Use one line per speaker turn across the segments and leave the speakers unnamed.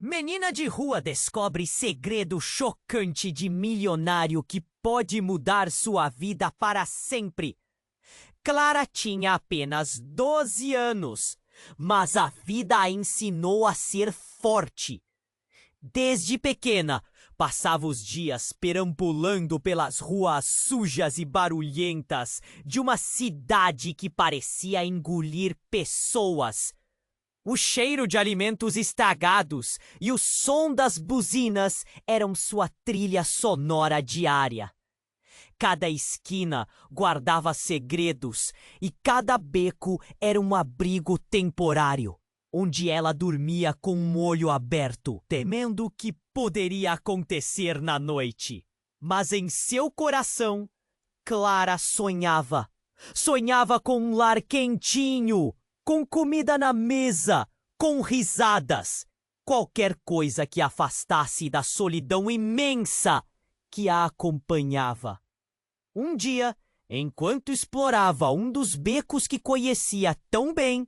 Menina de rua descobre segredo chocante de milionário que pode mudar sua vida para sempre. Clara tinha apenas 12 anos, mas a vida a ensinou a ser forte. Desde pequena, passava os dias perambulando pelas ruas sujas e barulhentas de uma cidade que parecia engolir pessoas. O cheiro de alimentos estragados e o som das buzinas eram sua trilha sonora diária. Cada esquina guardava segredos e cada beco era um abrigo temporário, onde ela dormia com um olho aberto, temendo o que poderia acontecer na noite. Mas em seu coração, Clara sonhava. Sonhava com um lar quentinho, com comida na mesa, com risadas. Qualquer coisa que a afastasse da solidão imensa que a acompanhava. Um dia, enquanto explorava um dos becos que conhecia tão bem,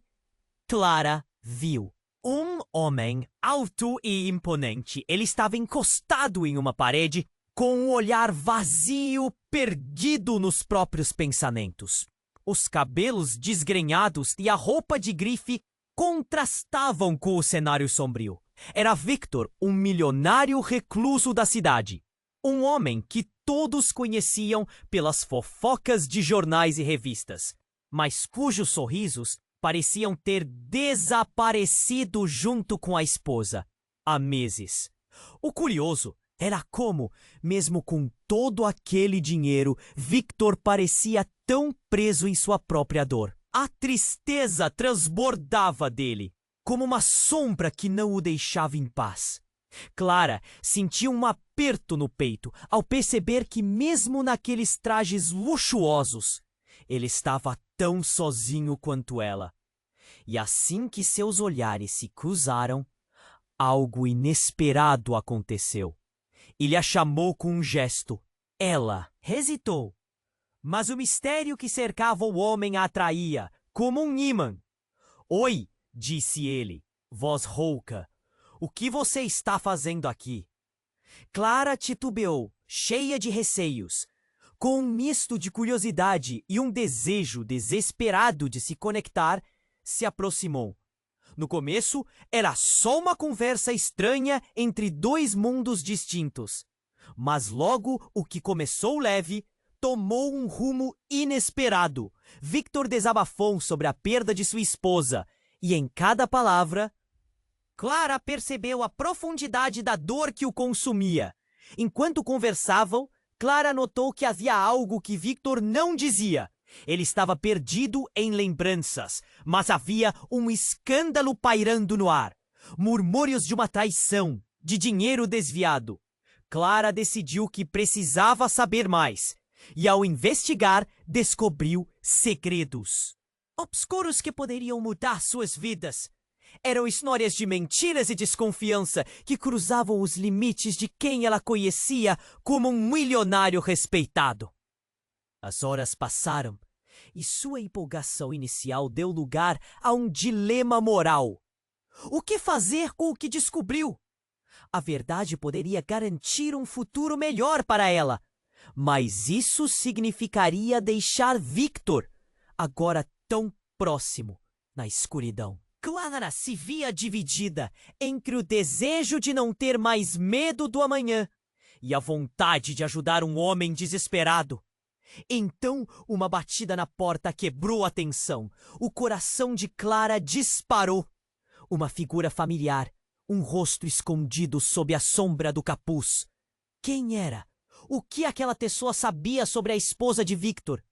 Clara viu um homem alto e imponente. Ele estava encostado em uma parede, com um olhar vazio, perdido nos próprios pensamentos. Os cabelos desgrenhados e a roupa de grife contrastavam com o cenário sombrio. Era Victor, um milionário recluso da cidade. Um homem que todos conheciam pelas fofocas de jornais e revistas, mas cujos sorrisos pareciam ter desaparecido junto com a esposa há meses. O curioso era como, mesmo com todo aquele dinheiro, Victor parecia tão preso em sua própria dor. A tristeza transbordava dele, como uma sombra que não o deixava em paz. Clara sentiu um aperto no peito ao perceber que, mesmo naqueles trajes luxuosos, ele estava tão sozinho quanto ela. E assim que seus olhares se cruzaram, algo inesperado aconteceu. Ele a chamou com um gesto. Ela hesitou, mas o mistério que cercava o homem a atraía, como um ímã. "Oi", disse ele, voz rouca. "O que você está fazendo aqui?" Clara titubeou, cheia de receios. Com um misto de curiosidade e um desejo desesperado de se conectar, se aproximou. No começo, era só uma conversa estranha entre dois mundos distintos. Mas logo o que começou leve tomou um rumo inesperado. Victor desabafou sobre a perda de sua esposa, e em cada palavra, Clara percebeu a profundidade da dor que o consumia. Enquanto conversavam, Clara notou que havia algo que Victor não dizia. Ele estava perdido em lembranças, mas havia um escândalo pairando no ar. Murmúrios de uma traição, de dinheiro desviado. Clara decidiu que precisava saber mais, e ao investigar, descobriu segredos obscuros que poderiam mudar suas vidas. Eram histórias de mentiras e desconfiança que cruzavam os limites de quem ela conhecia como um milionário respeitado. As horas passaram e sua empolgação inicial deu lugar a um dilema moral. O que fazer com o que descobriu? A verdade poderia garantir um futuro melhor para ela, mas isso significaria deixar Victor, agora tão próximo, na escuridão. Clara se via dividida entre o desejo de não ter mais medo do amanhã e a vontade de ajudar um homem desesperado. Então, uma batida na porta quebrou a tensão. O coração de Clara disparou. Uma figura familiar, um rosto escondido sob a sombra do capuz. Quem era? O que aquela pessoa sabia sobre a esposa de Victor?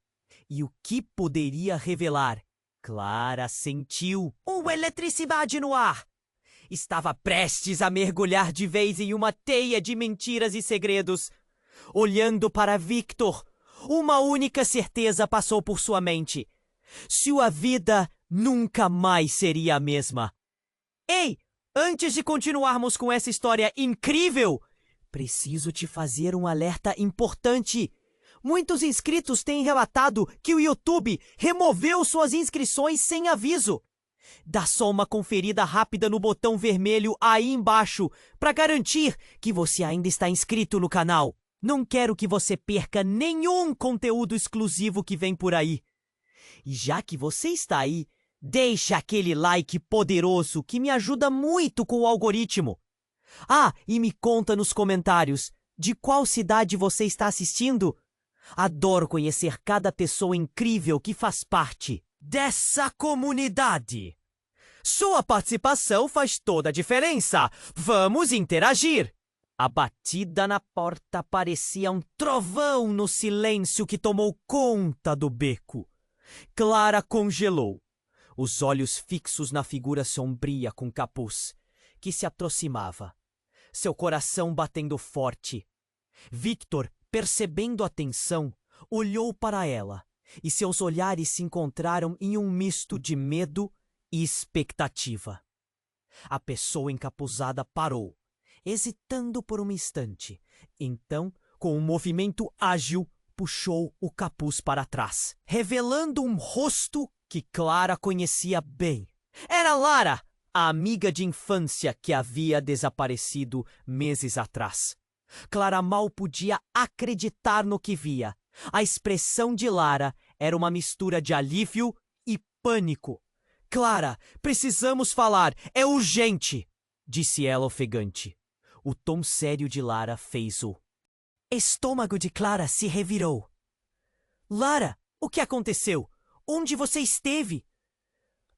E o que poderia revelar? Clara sentiu uma eletricidade no ar. Estava prestes a mergulhar de vez em uma teia de mentiras e segredos. Olhando para Victor, uma única certeza passou por sua mente. Sua vida nunca mais seria a mesma. Ei, antes de continuarmos com essa história incrível, preciso te fazer um alerta importante. Muitos inscritos têm relatado que o YouTube removeu suas inscrições sem aviso. Dá só uma conferida rápida no botão vermelho aí embaixo para garantir que você ainda está inscrito no canal. Não quero que você perca nenhum conteúdo exclusivo que vem por aí. E já que você está aí, deixa aquele like poderoso que me ajuda muito com o algoritmo. Ah, e me conta nos comentários de qual cidade você está assistindo. Adoro conhecer cada pessoa incrível que faz parte dessa comunidade. Sua participação faz toda a diferença. Vamos interagir! A batida na porta parecia um trovão no silêncio que tomou conta do beco. Clara congelou, os olhos fixos na figura sombria com capuz, que se aproximava, seu coração batendo forte. Victor, percebendo a tensão, olhou para ela, e seus olhares se encontraram em um misto de medo e expectativa. A pessoa encapuzada parou, hesitando por um instante. Então, com um movimento ágil, puxou o capuz para trás, revelando um rosto que Clara conhecia bem. Era Lara, a amiga de infância que havia desaparecido meses atrás. Clara mal podia acreditar no que via. A expressão de Lara era uma mistura de alívio e pânico. Clara, precisamos falar, é urgente, disse ela ofegante. O tom sério de Lara fez o estômago de Clara se revirou. Lara, o que aconteceu? Onde você esteve?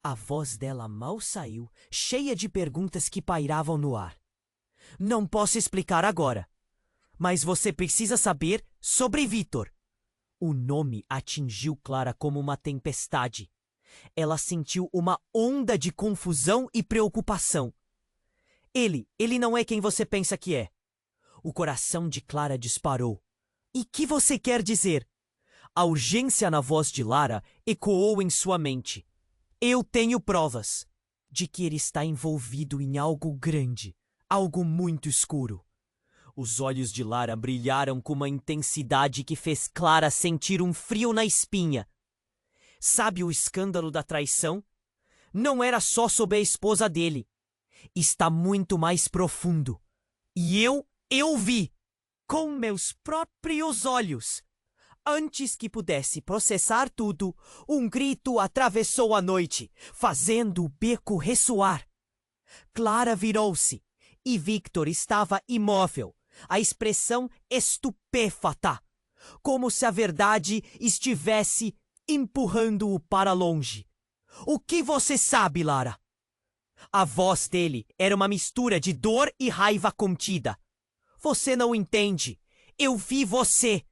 A voz dela mal saiu, cheia de perguntas que pairavam no ar. Não posso explicar agora, mas você precisa saber sobre Victor. O nome atingiu Clara como uma tempestade. Ela sentiu uma onda de confusão e preocupação. Ele não é quem você pensa que é. O coração de Clara disparou. E que você quer dizer? A urgência na voz de Lara ecoou em sua mente. Eu tenho provas de que ele está envolvido em algo grande, algo muito escuro. Os olhos de Lara brilharam com uma intensidade que fez Clara sentir um frio na espinha. Sabe o escândalo da traição? Não era só sobre a esposa dele. Está muito mais profundo. E eu vi, com meus próprios olhos. Antes que pudesse processar tudo, um grito atravessou a noite, fazendo o beco ressoar. Clara virou-se, e Victor estava imóvel, a expressão estupefata, como se a verdade estivesse empurrando-o para longe. O que você sabe, Lara? A voz dele era uma mistura de dor e raiva contida. Você não entende. Eu vi você!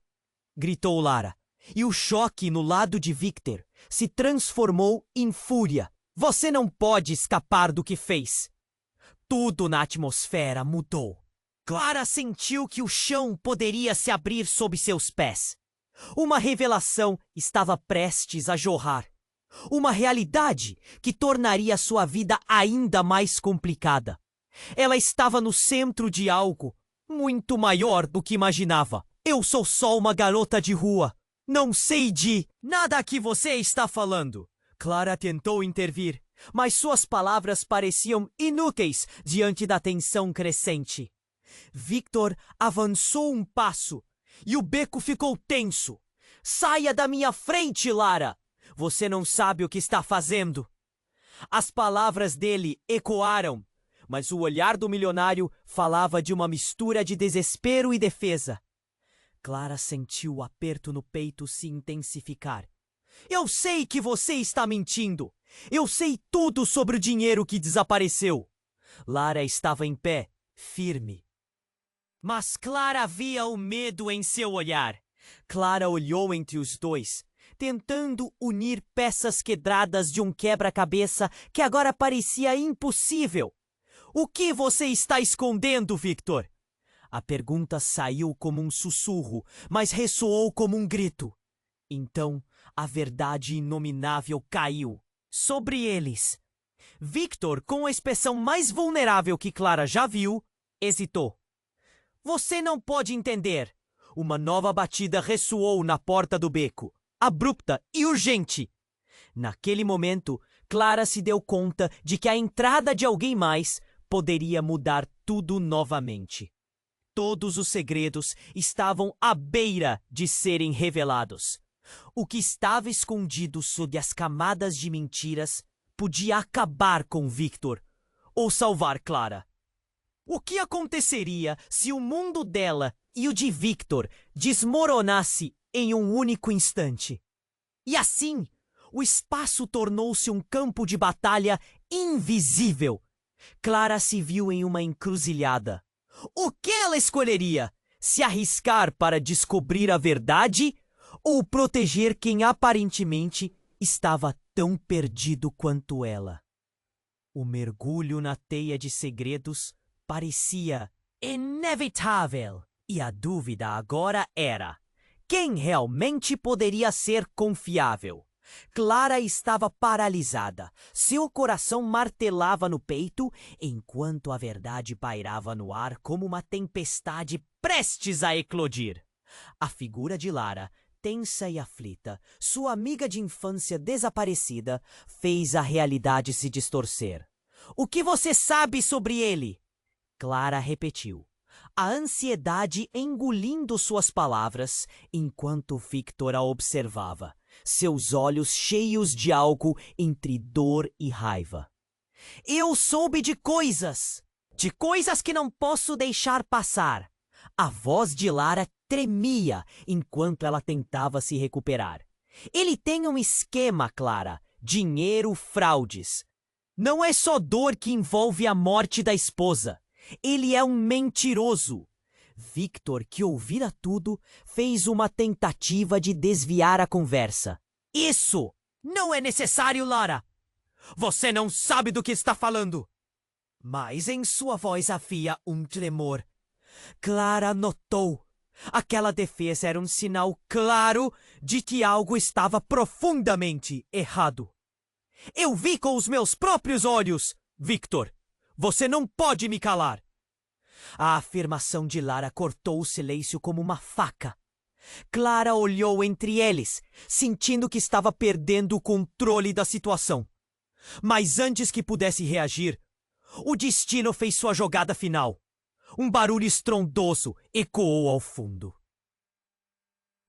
Gritou Lara, e o choque no lado de Victor se transformou em fúria. Você não pode escapar do que fez. Tudo na atmosfera mudou. Clara sentiu que o chão poderia se abrir sob seus pés. Uma revelação estava prestes a jorrar. Uma realidade que tornaria sua vida ainda mais complicada. Ela estava no centro de algo muito maior do que imaginava. Eu sou só uma garota de rua. Não sei de nada que você está falando. Clara tentou intervir, mas suas palavras pareciam inúteis diante da tensão crescente. Victor avançou um passo e o beco ficou tenso. Saia da minha frente, Lara! Você não sabe o que está fazendo. As palavras dele ecoaram, mas o olhar do milionário falava de uma mistura de desespero e defesa. Clara sentiu o aperto no peito se intensificar. Eu sei que você está mentindo. Eu sei tudo sobre o dinheiro que desapareceu. Lara estava em pé, firme. Mas Clara via o medo em seu olhar. Clara olhou entre os dois, tentando unir peças quebradas de um quebra-cabeça que agora parecia impossível. O que você está escondendo, Victor? A pergunta saiu como um sussurro, mas ressoou como um grito. Então, a verdade inominável caiu sobre eles. Victor, com a expressão mais vulnerável que Clara já viu, hesitou. Você não pode entender. Uma nova batida ressoou na porta do beco, abrupta e urgente. Naquele momento, Clara se deu conta de que a entrada de alguém mais poderia mudar tudo novamente. Todos os segredos estavam à beira de serem revelados. O que estava escondido sob as camadas de mentiras podia acabar com Victor ou salvar Clara. O que aconteceria se o mundo dela e o de Victor desmoronasse em um único instante? E assim, o espaço tornou-se um campo de batalha invisível. Clara se viu em uma encruzilhada. O que ela escolheria? Se arriscar para descobrir a verdade ou proteger quem aparentemente estava tão perdido quanto ela? O mergulho na teia de segredos parecia inevitável. E a dúvida agora era: quem realmente poderia ser confiável? Clara estava paralisada. Seu coração martelava no peito, enquanto a verdade pairava no ar como uma tempestade prestes a eclodir. A figura de Lara, tensa e aflita, sua amiga de infância desaparecida, fez a realidade se distorcer. O que você sabe sobre ele? Clara repetiu, a ansiedade engolindo suas palavras, enquanto Victor a observava, seus olhos cheios de algo entre dor e raiva. Eu soube de coisas que não posso deixar passar. A voz de Lara tremia enquanto ela tentava se recuperar. Ele tem um esquema, Clara. Dinheiro, fraudes. Não é só dor que envolve a morte da esposa. Ele é um mentiroso. Victor, que ouvira tudo, fez uma tentativa de desviar a conversa. Isso não é necessário, Lara. Você não sabe do que está falando. Mas em sua voz havia um tremor. Clara notou. Aquela defesa era um sinal claro de que algo estava profundamente errado. Eu vi com os meus próprios olhos, Victor. Você não pode me calar. A afirmação de Lara cortou o silêncio como uma faca. Clara olhou entre eles, sentindo que estava perdendo o controle da situação. Mas antes que pudesse reagir, o destino fez sua jogada final. Um barulho estrondoso ecoou ao fundo.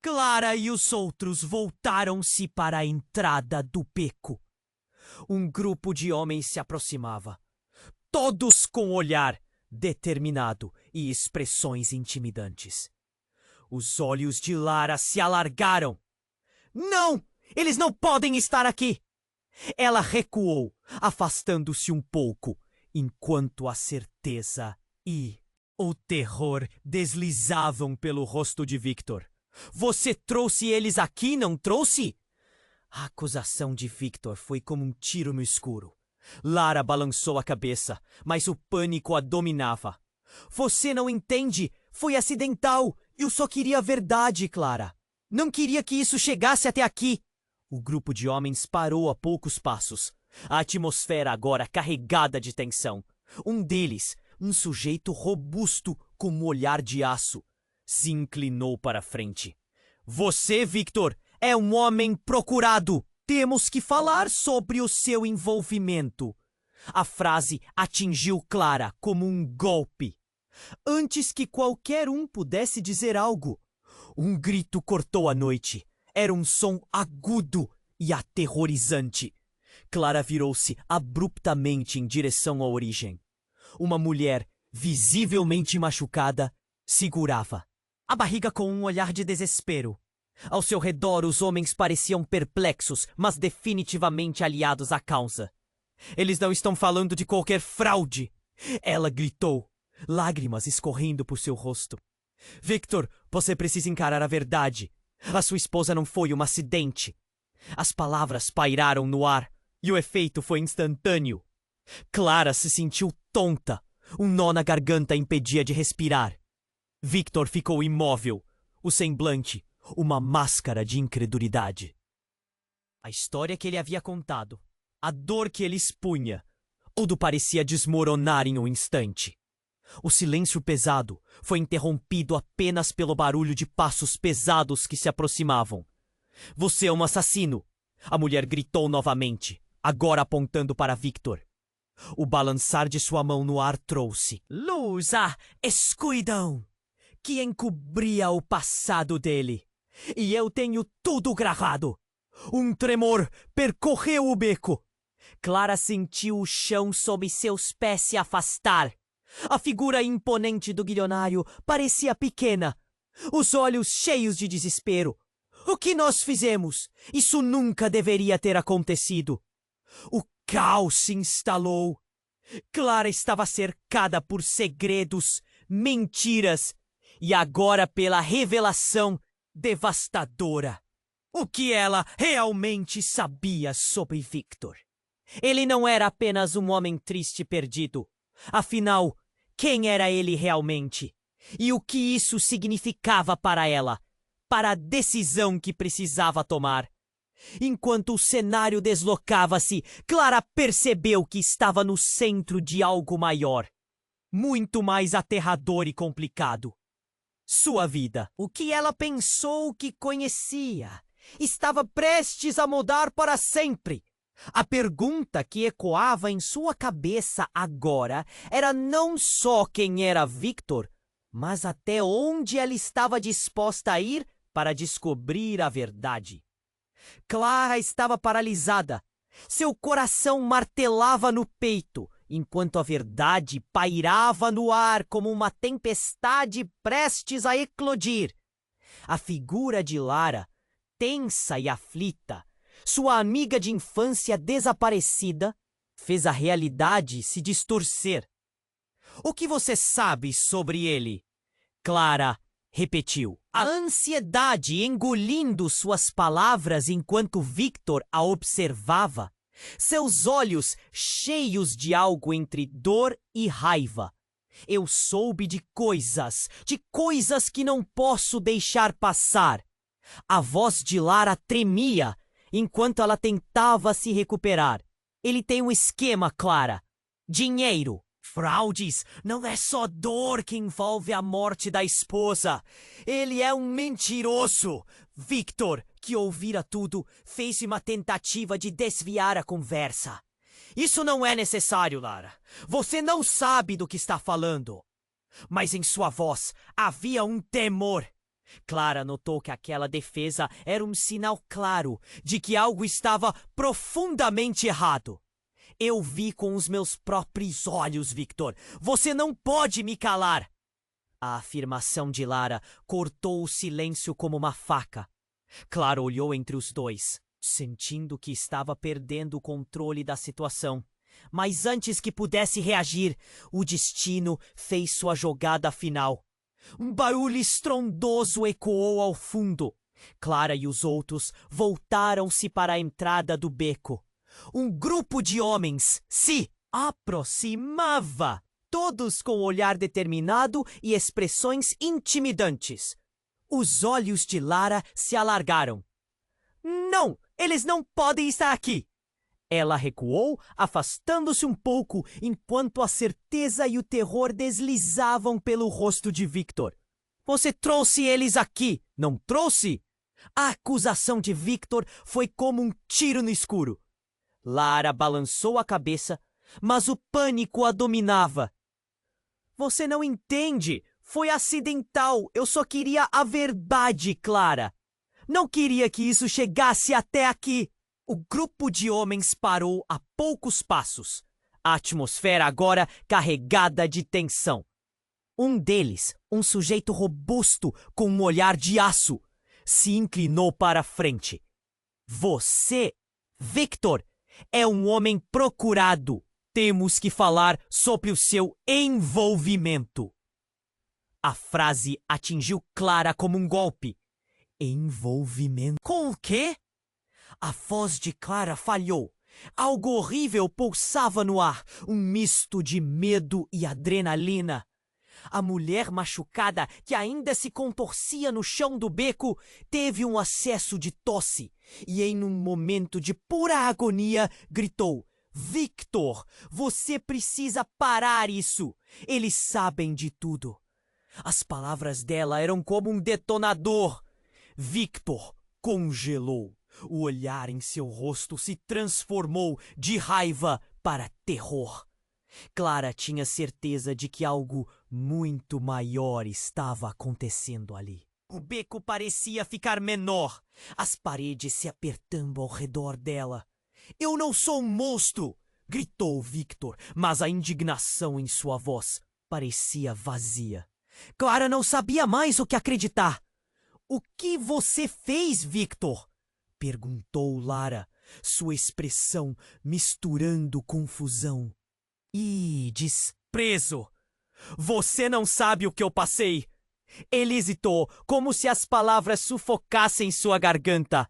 Clara e os outros voltaram-se para a entrada do beco. Um grupo de homens se aproximava, todos com olhar determinado e expressões intimidantes. Os olhos de Lara se alargaram. Não! Eles não podem estar aqui! Ela recuou, afastando-se um pouco, enquanto a certeza e o terror deslizavam pelo rosto de Victor. Você trouxe eles aqui, não trouxe? A acusação de Victor foi como um tiro no escuro. Lara balançou a cabeça, mas o pânico a dominava. Você não entende? Foi acidental. Eu só queria a verdade, Clara. Não queria que isso chegasse até aqui. O grupo de homens parou a poucos passos. A atmosfera agora carregada de tensão. Um deles, um sujeito robusto com um olhar de aço, se inclinou para a frente. Você, Victor, é um homem procurado. Temos que falar sobre o seu envolvimento. A frase atingiu Clara como um golpe. Antes que qualquer um pudesse dizer algo, um grito cortou a noite. Era um som agudo e aterrorizante. Clara virou-se abruptamente em direção à origem. Uma mulher, visivelmente machucada, segurava a barriga com um olhar de desespero. Ao seu redor, os homens pareciam perplexos, mas definitivamente aliados à causa. Eles não estão falando de qualquer fraude! Ela gritou, lágrimas escorrendo por seu rosto. Victor, você precisa encarar a verdade. A sua esposa não foi um acidente. As palavras pairaram no ar e o efeito foi instantâneo. Clara se sentiu tonta. Um nó na garganta a impedia de respirar. Victor ficou imóvel, o semblante uma máscara de incredulidade. A história que ele havia contado, a dor que ele expunha, tudo parecia desmoronar em um instante. O silêncio pesado foi interrompido apenas pelo barulho de passos pesados que se aproximavam. Você é um assassino! A mulher gritou novamente. agora apontando para Victor. O balançar de sua mão no ar trouxe luz à escuridão que encobria o passado dele. E eu tenho tudo gravado. Um tremor percorreu o beco. Clara sentiu o chão sob seus pés se afastar. A figura imponente do guilionário parecia pequena, os olhos cheios de desespero. O que nós fizemos? Isso nunca deveria ter acontecido. O caos se instalou. Clara estava cercada por segredos, mentiras e agora pela revelação devastadora. O que ela realmente sabia sobre Victor? Ele não era apenas um homem triste e perdido. Afinal, quem era ele realmente? E o que isso significava para ela? Para a decisão que precisava tomar? Enquanto o cenário deslocava-se, Clara percebeu que estava no centro de algo maior, muito mais aterrador e complicado. Sua vida, o que ela pensou que conhecia, estava prestes a mudar para sempre. A pergunta que ecoava em sua cabeça agora era não só quem era Victor, mas até onde ela estava disposta a ir para descobrir a verdade. Clara estava paralisada. Seu coração martelava no peito, enquanto a verdade pairava no ar como uma tempestade prestes a eclodir. A figura de Lara, tensa e aflita, sua amiga de infância desaparecida, fez a realidade se distorcer. O que você sabe sobre ele? Clara repetiu, a ansiedade engolindo suas palavras enquanto Victor a observava, seus olhos cheios de algo entre dor e raiva. Eu soube de coisas que não posso deixar passar. A voz de Lara tremia enquanto ela tentava se recuperar. Ele tem um esquema, Clara. Dinheiro. Fraudes, não é só dor que envolve a morte da esposa. Ele é um mentiroso. Victor, que ouvira tudo, fez uma tentativa de desviar a conversa. Isso não é necessário, Lara. Você não sabe do que está falando. Mas em sua voz havia um temor. Clara notou que aquela defesa era um sinal claro de que algo estava profundamente errado. Eu vi com os meus próprios olhos, Victor. Você não pode me calar. A afirmação de Lara cortou o silêncio como uma faca. Clara olhou entre os dois, sentindo que estava perdendo o controle da situação. Mas antes que pudesse reagir, o destino fez sua jogada final. Um barulho estrondoso ecoou ao fundo. Clara e os outros voltaram-se para a entrada do beco. Um grupo de homens se aproximava, todos com olhar determinado e expressões intimidantes. Os olhos de Lara se alargaram. Não, eles não podem estar aqui! Ela recuou, afastando-se um pouco, enquanto a certeza e o terror deslizavam pelo rosto de Victor. Você trouxe eles aqui, não trouxe? A acusação de Victor foi como um tiro no escuro. Lara balançou a cabeça, mas o pânico a dominava. Você não entende. Foi acidental. Eu só queria a verdade, Clara. Não queria que isso chegasse até aqui. O grupo de homens parou a poucos passos. A atmosfera agora carregada de tensão. Um deles, um sujeito robusto com um olhar de aço, se inclinou para a frente. Você, Victor, é um homem procurado. Temos que falar sobre o seu envolvimento. A frase atingiu Clara como um golpe. Envolvimento? Com o quê? A voz de Clara falhou. Algo horrível pulsava no ar, um misto de medo e adrenalina. A mulher machucada, que ainda se contorcia no chão do beco, teve um acesso de tosse e, em um momento de pura agonia, gritou: Victor, você precisa parar isso! Eles sabem de tudo. As palavras dela eram como um detonador. Victor congelou. O olhar em seu rosto se transformou de raiva para terror. Clara tinha certeza de que algo muito maior estava acontecendo ali. O beco parecia ficar menor, as paredes se apertando ao redor dela. "Eu não sou um monstro!" gritou Victor, mas a indignação em sua voz parecia vazia. Clara não sabia mais o que acreditar. "O que você fez, Victor?" perguntou Lara, sua expressão misturando confusão e desprezo. "Você não sabe o que eu passei." Ele hesitou, como se as palavras sufocassem sua garganta.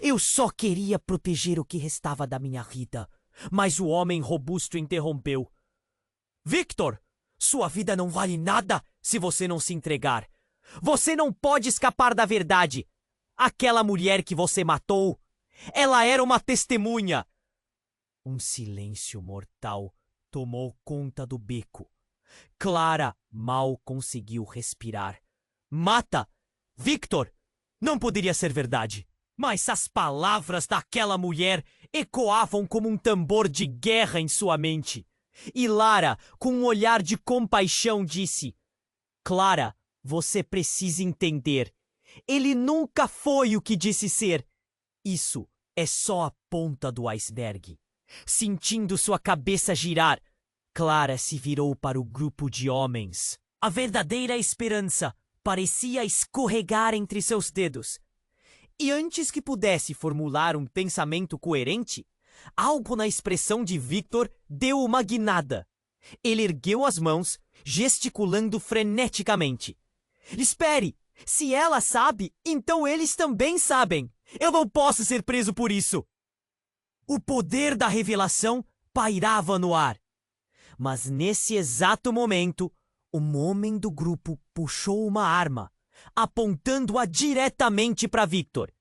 "Eu só queria proteger o que restava da minha vida." Mas o homem robusto interrompeu. "Victor, sua vida não vale nada se você não se entregar. Você não pode escapar da verdade. Aquela mulher que você matou, ela era uma testemunha." Um silêncio mortal tomou conta do beco. Clara mal conseguiu respirar. "Mata! Victor! Não poderia ser verdade." Mas as palavras daquela mulher ecoavam como um tambor de guerra em sua mente. E Lara, com um olhar de compaixão, disse: "Clara, você precisa entender. Ele nunca foi o que disse ser. Isso é só a ponta do iceberg." Sentindo sua cabeça girar, Clara se virou para o grupo de homens. A verdadeira esperança parecia escorregar entre seus dedos. E antes que pudesse formular um pensamento coerente, algo na expressão de Victor deu uma guinada. Ele ergueu as mãos, gesticulando freneticamente. "Espere! Se ela sabe, então eles também sabem! Eu não posso ser preso por isso!" O poder da revelação pairava no ar. Mas nesse exato momento, um homem do grupo puxou uma arma, apontando-a diretamente para Victor.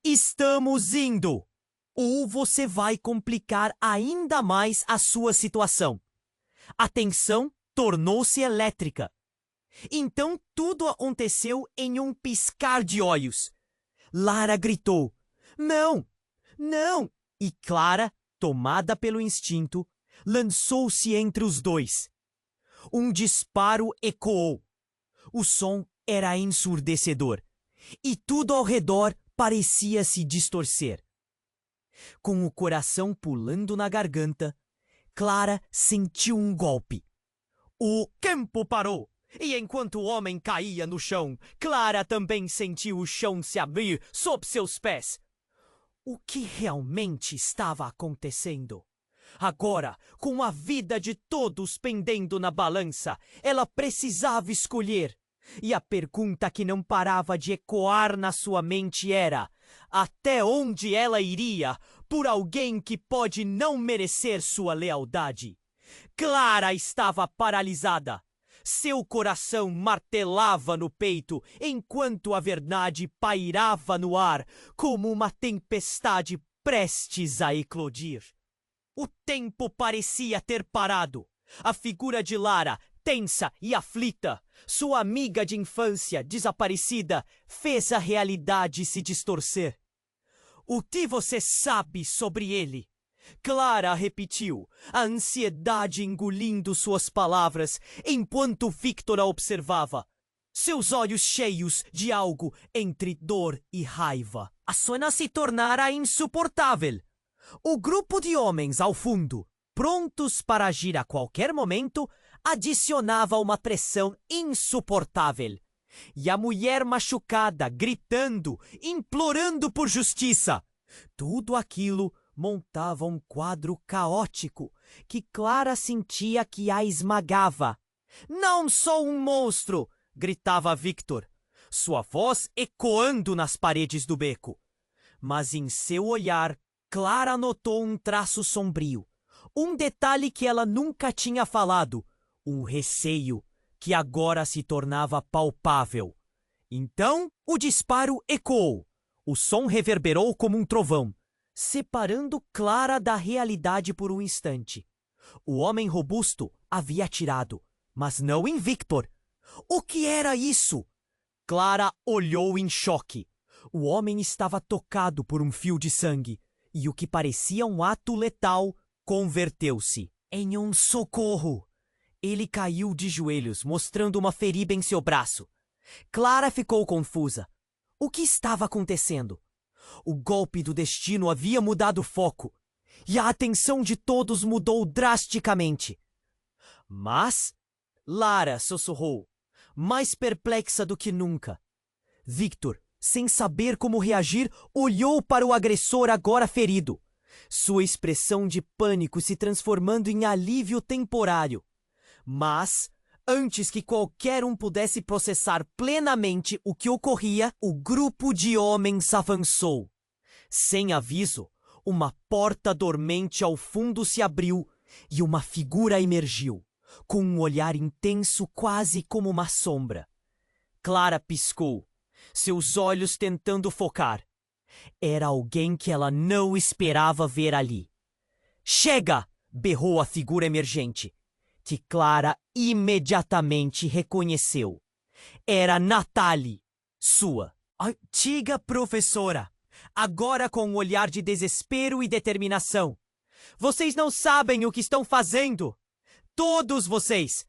"Estamos indo! Ou você vai complicar ainda mais a sua situação." A tensão tornou-se elétrica. Então tudo aconteceu em um piscar de olhos. Lara gritou: "Não! Não!" E Clara, tomada pelo instinto, lançou-se entre os dois. Um disparo ecoou. O som era ensurdecedor, e tudo ao redor parecia se distorcer. Com o coração pulando na garganta, Clara sentiu um golpe. O tempo parou, e enquanto o homem caía no chão, Clara também sentiu o chão se abrir sob seus pés. O que realmente estava acontecendo? Agora, com a vida de todos pendendo na balança, ela precisava escolher. E a pergunta que não parava de ecoar na sua mente era: até onde ela iria por alguém que pode não merecer sua lealdade? Clara estava paralisada. Seu coração martelava no peito enquanto a verdade pairava no ar como uma tempestade prestes a eclodir. O tempo parecia ter parado. A figura de Lara, tensa e aflita, sua amiga de infância desaparecida, fez a realidade se distorcer. "O que você sabe sobre ele?" Clara repetiu, a ansiedade engolindo suas palavras, enquanto Victor a observava, seus olhos cheios de algo entre dor e raiva. A cena se tornara insuportável. O grupo de homens ao fundo, prontos para agir a qualquer momento, adicionava uma pressão insuportável. E a mulher machucada, gritando, implorando por justiça. Tudo aquilo montava um quadro caótico que Clara sentia que a esmagava. "Não sou um monstro!" gritava Victor, sua voz ecoando nas paredes do beco. Mas em seu olhar, Clara notou um traço sombrio, um detalhe que ela nunca tinha falado, um receio que agora se tornava palpável. Então, o disparo ecoou. O som reverberou como um trovão, separando Clara da realidade por um instante. O homem robusto havia atirado, mas não em Victor. O que era isso? Clara olhou em choque. O homem estava tocado por um fio de sangue, e o que parecia um ato letal converteu-se em um socorro. Ele caiu de joelhos, mostrando uma ferida em seu braço. Clara ficou confusa. O que estava acontecendo? O golpe do destino havia mudado o foco, e a atenção de todos mudou drasticamente. Mas Lara sussurrou, mais perplexa do que nunca. Victor, sem saber como reagir, olhou para o agressor agora ferido, sua expressão de pânico se transformando em alívio temporário. Mas, antes que qualquer um pudesse processar plenamente o que ocorria, o grupo de homens avançou. Sem aviso, uma porta dormente ao fundo se abriu e uma figura emergiu, com um olhar intenso quase como uma sombra. Clara piscou, seus olhos tentando focar. Era alguém que ela não esperava ver ali. "Chega!" berrou a figura emergente, que Clara imediatamente reconheceu. Era Natalie, sua antiga professora, agora com um olhar de desespero e determinação. "Vocês não sabem o que estão fazendo! Todos vocês!"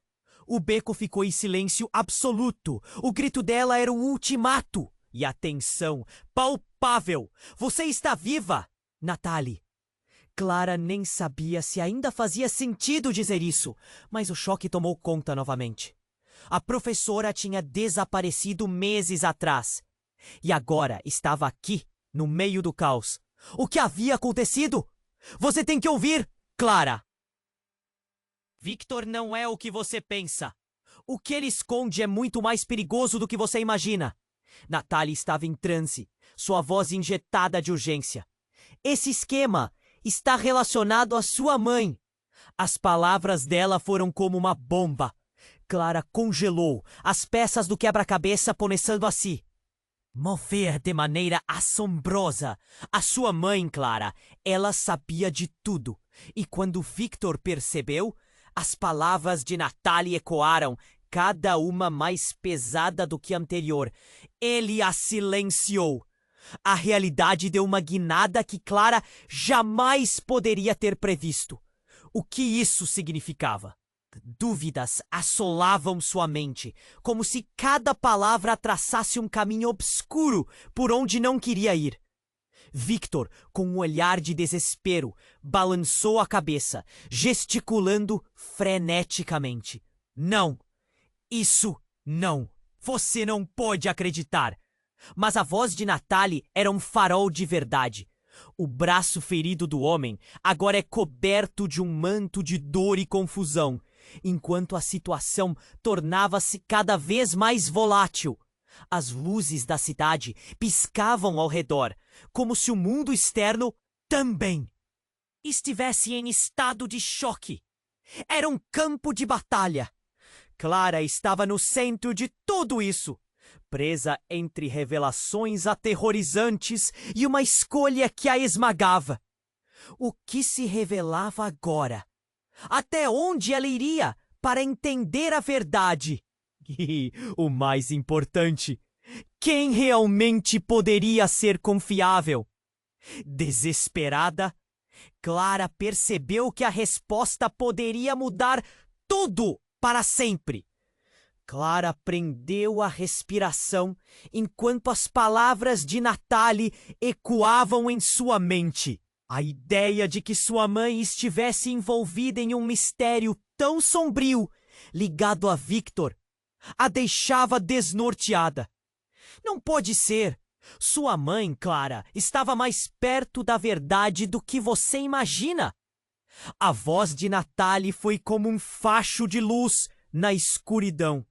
O beco ficou em silêncio absoluto. O grito dela era o ultimato. E a tensão palpável. "Você está viva, Natalie!" Clara nem sabia se ainda fazia sentido dizer isso, mas o choque tomou conta novamente. A professora tinha desaparecido meses atrás. E agora estava aqui, no meio do caos. O que havia acontecido? "Você tem que ouvir, Clara!" "Victor não é o que você pensa. O que ele esconde é muito mais perigoso do que você imagina." Natalie estava em transe, sua voz injetada de urgência. "Esse esquema está relacionado à sua mãe." As palavras dela foram como uma bomba. Clara congelou, as peças do quebra-cabeça começando a se mover de maneira assombrosa. A sua mãe, Clara, ela sabia de tudo. E quando Victor percebeu, as palavras de Natalie ecoaram, cada uma mais pesada do que a anterior. Ele a silenciou. A realidade deu uma guinada que Clara jamais poderia ter previsto. O que isso significava? Dúvidas assolavam sua mente, como se cada palavra traçasse um caminho obscuro por onde não queria ir. Victor, com um olhar de desespero, balançou a cabeça, gesticulando freneticamente. "Não! Isso não! Você não pode acreditar!" Mas a voz de Natalie era um farol de verdade. O braço ferido do homem agora é coberto de um manto de dor e confusão, enquanto a situação tornava-se cada vez mais volátil. As luzes da cidade piscavam ao redor, como se o mundo externo também estivesse em estado de choque. Era um campo de batalha. Clara estava no centro de tudo isso, presa entre revelações aterrorizantes e uma escolha que a esmagava. O que se revelava agora? Até onde ela iria para entender a verdade? E o mais importante, quem realmente poderia ser confiável? Desesperada, Clara percebeu que a resposta poderia mudar tudo para sempre. Clara prendeu a respiração enquanto as palavras de Natalie ecoavam em sua mente. A ideia de que sua mãe estivesse envolvida em um mistério tão sombrio, ligado a Victor, a deixava desnorteada. Não pode ser. Sua mãe, Clara, estava mais perto da verdade do que você imagina. A voz de Natalie foi como um facho de luz na escuridão.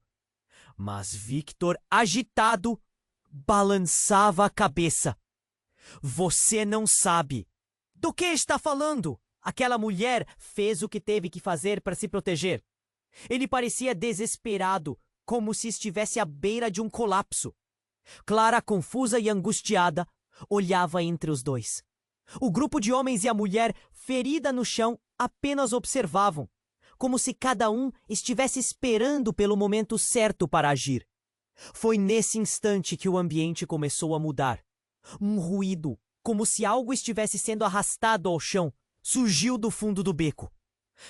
Mas Victor, agitado, balançava a cabeça. "Você não sabe. Do que está falando? Aquela mulher fez o que teve que fazer para se proteger." Ele parecia desesperado, como se estivesse à beira de um colapso. Clara, confusa e angustiada, olhava entre os dois. O grupo de homens e a mulher, ferida no chão, apenas observavam, como se cada um estivesse esperando pelo momento certo para agir. Foi nesse instante que o ambiente começou a mudar. Um ruído, como se algo estivesse sendo arrastado ao chão, surgiu do fundo do beco.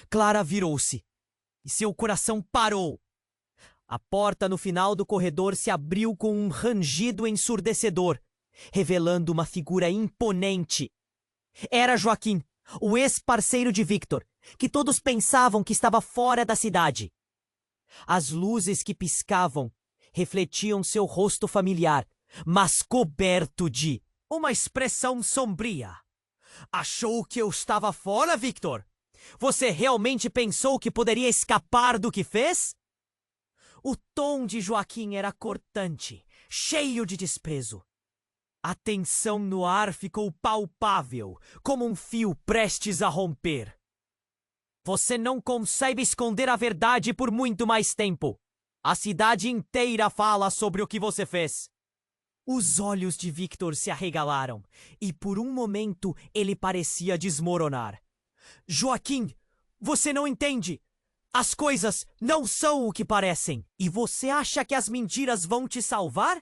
Clara virou-se e seu coração parou. A porta no final do corredor se abriu com um rangido ensurdecedor, revelando uma figura imponente. Era Joaquim, o ex-parceiro de Victor, que todos pensavam que estava fora da cidade. As luzes que piscavam refletiam seu rosto familiar, mas coberto de uma expressão sombria. Achou que eu estava fora, Victor? Você realmente pensou que poderia escapar do que fez? O tom de Joaquim era cortante, cheio de desprezo. A tensão no ar ficou palpável, como um fio prestes a romper. Você não consegue esconder a verdade por muito mais tempo. A cidade inteira fala sobre o que você fez. Os olhos de Victor se arregalaram, e por um momento ele parecia desmoronar. Joaquim, você não entende. As coisas não são o que parecem. E você acha que as mentiras vão te salvar?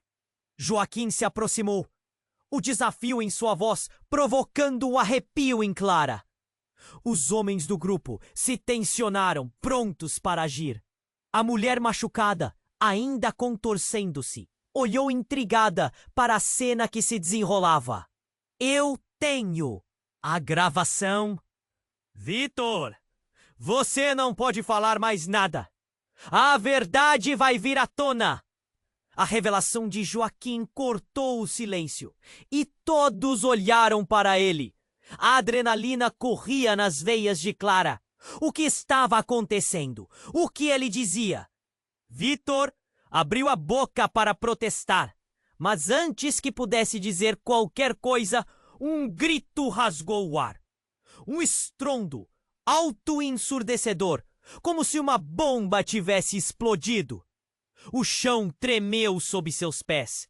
Joaquim se aproximou, o desafio em sua voz provocando um arrepio em Clara. Os homens do grupo se tensionaram, prontos para agir. A mulher machucada, ainda contorcendo-se, olhou intrigada para a cena que se desenrolava. Eu tenho a gravação. Victor, você não pode falar mais nada. A verdade vai vir à tona. A revelação de Joaquim cortou o silêncio e todos olharam para ele. A adrenalina corria nas veias de Clara. O que estava acontecendo? O que ele dizia? Victor abriu a boca para protestar, mas antes que pudesse dizer qualquer coisa, um grito rasgou o ar. Um estrondo alto e ensurdecedor, como se uma bomba tivesse explodido. O chão tremeu sob seus pés.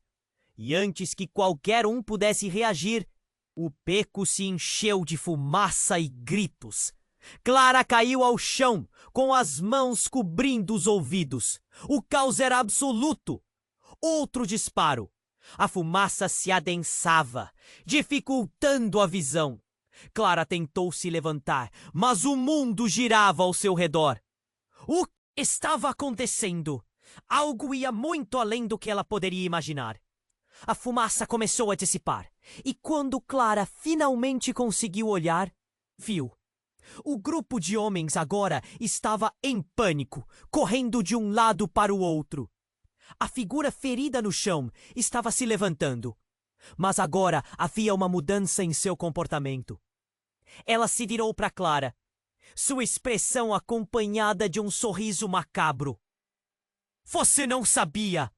E antes que qualquer um pudesse reagir, o beco se encheu de fumaça e gritos. Clara caiu ao chão, com as mãos cobrindo os ouvidos. O caos era absoluto. Outro disparo. A fumaça se adensava, dificultando a visão. Clara tentou se levantar, mas o mundo girava ao seu redor. O que estava acontecendo? Algo ia muito além do que ela poderia imaginar. A fumaça começou a dissipar, e quando Clara finalmente conseguiu olhar, viu. O grupo de homens agora estava em pânico, correndo de um lado para o outro. A figura ferida no chão estava se levantando, mas agora havia uma mudança em seu comportamento. Ela se virou para Clara, sua expressão acompanhada de um sorriso macabro. Você não sabia,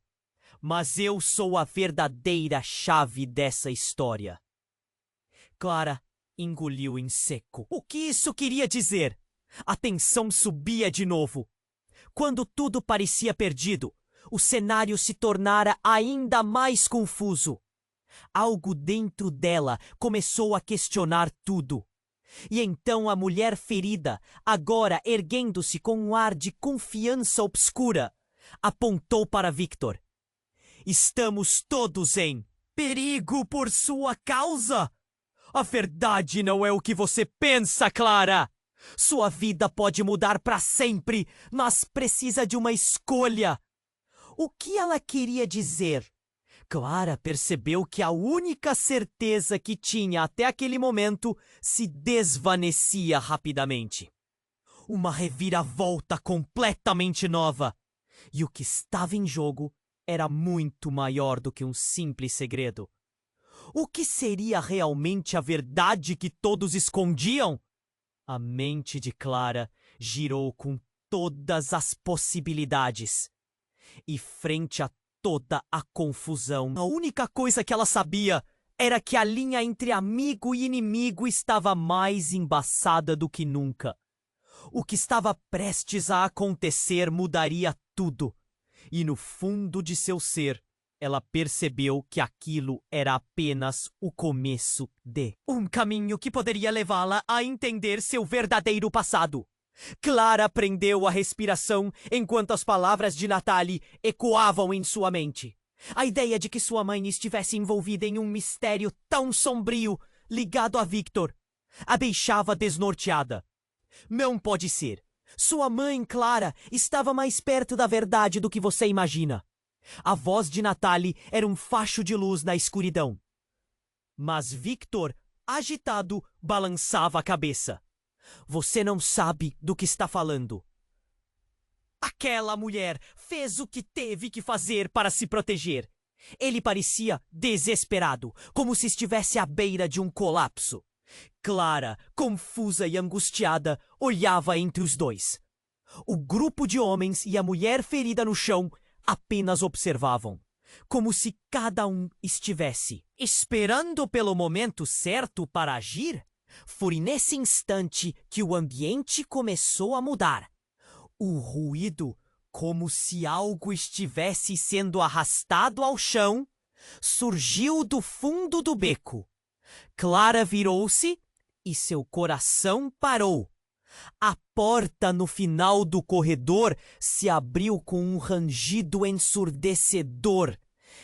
mas eu sou a verdadeira chave dessa história. Clara engoliu em seco. O que isso queria dizer? A tensão subia de novo. Quando tudo parecia perdido, o cenário se tornara ainda mais confuso. Algo dentro dela começou a questionar tudo. E então a mulher ferida, agora erguendo-se com um ar de confiança obscura, apontou para Victor. Estamos todos em perigo por sua causa. A verdade não é o que você pensa, Clara. Sua vida pode mudar para sempre, mas precisa de uma escolha. O que ela queria dizer? Clara percebeu que a única certeza que tinha até aquele momento se desvanecia rapidamente. Uma reviravolta completamente nova. E o que estava em jogo era muito maior do que um simples segredo. O que seria realmente a verdade que todos escondiam? A mente de Clara girou com todas as possibilidades. E frente a toda a confusão, a única coisa que ela sabia era que a linha entre amigo e inimigo estava mais embaçada do que nunca. O que estava prestes a acontecer mudaria tudo. E no fundo de seu ser, ela percebeu que aquilo era apenas o começo de um caminho que poderia levá-la a entender seu verdadeiro passado. Clara prendeu a respiração enquanto as palavras de Natalie ecoavam em sua mente. A ideia de que sua mãe estivesse envolvida em um mistério tão sombrio ligado a Victor a deixava desnorteada. Não pode ser. Sua mãe, Clara, estava mais perto da verdade do que você imagina. A voz de Natalie era um facho de luz na escuridão. Mas Victor, agitado, balançava a cabeça. Você não sabe do que está falando. Aquela mulher fez o que teve que fazer para se proteger. Ele parecia desesperado, como se estivesse à beira de um colapso. Clara, confusa e angustiada, olhava entre os dois. O grupo de homens e a mulher ferida no chão apenas observavam, como se cada um estivesse esperando pelo momento certo para agir. Foi nesse instante que o ambiente começou a mudar. O ruído, como se algo estivesse sendo arrastado ao chão, surgiu do fundo do beco. Clara virou-se e seu coração parou. A porta no final do corredor se abriu com um rangido ensurdecedor,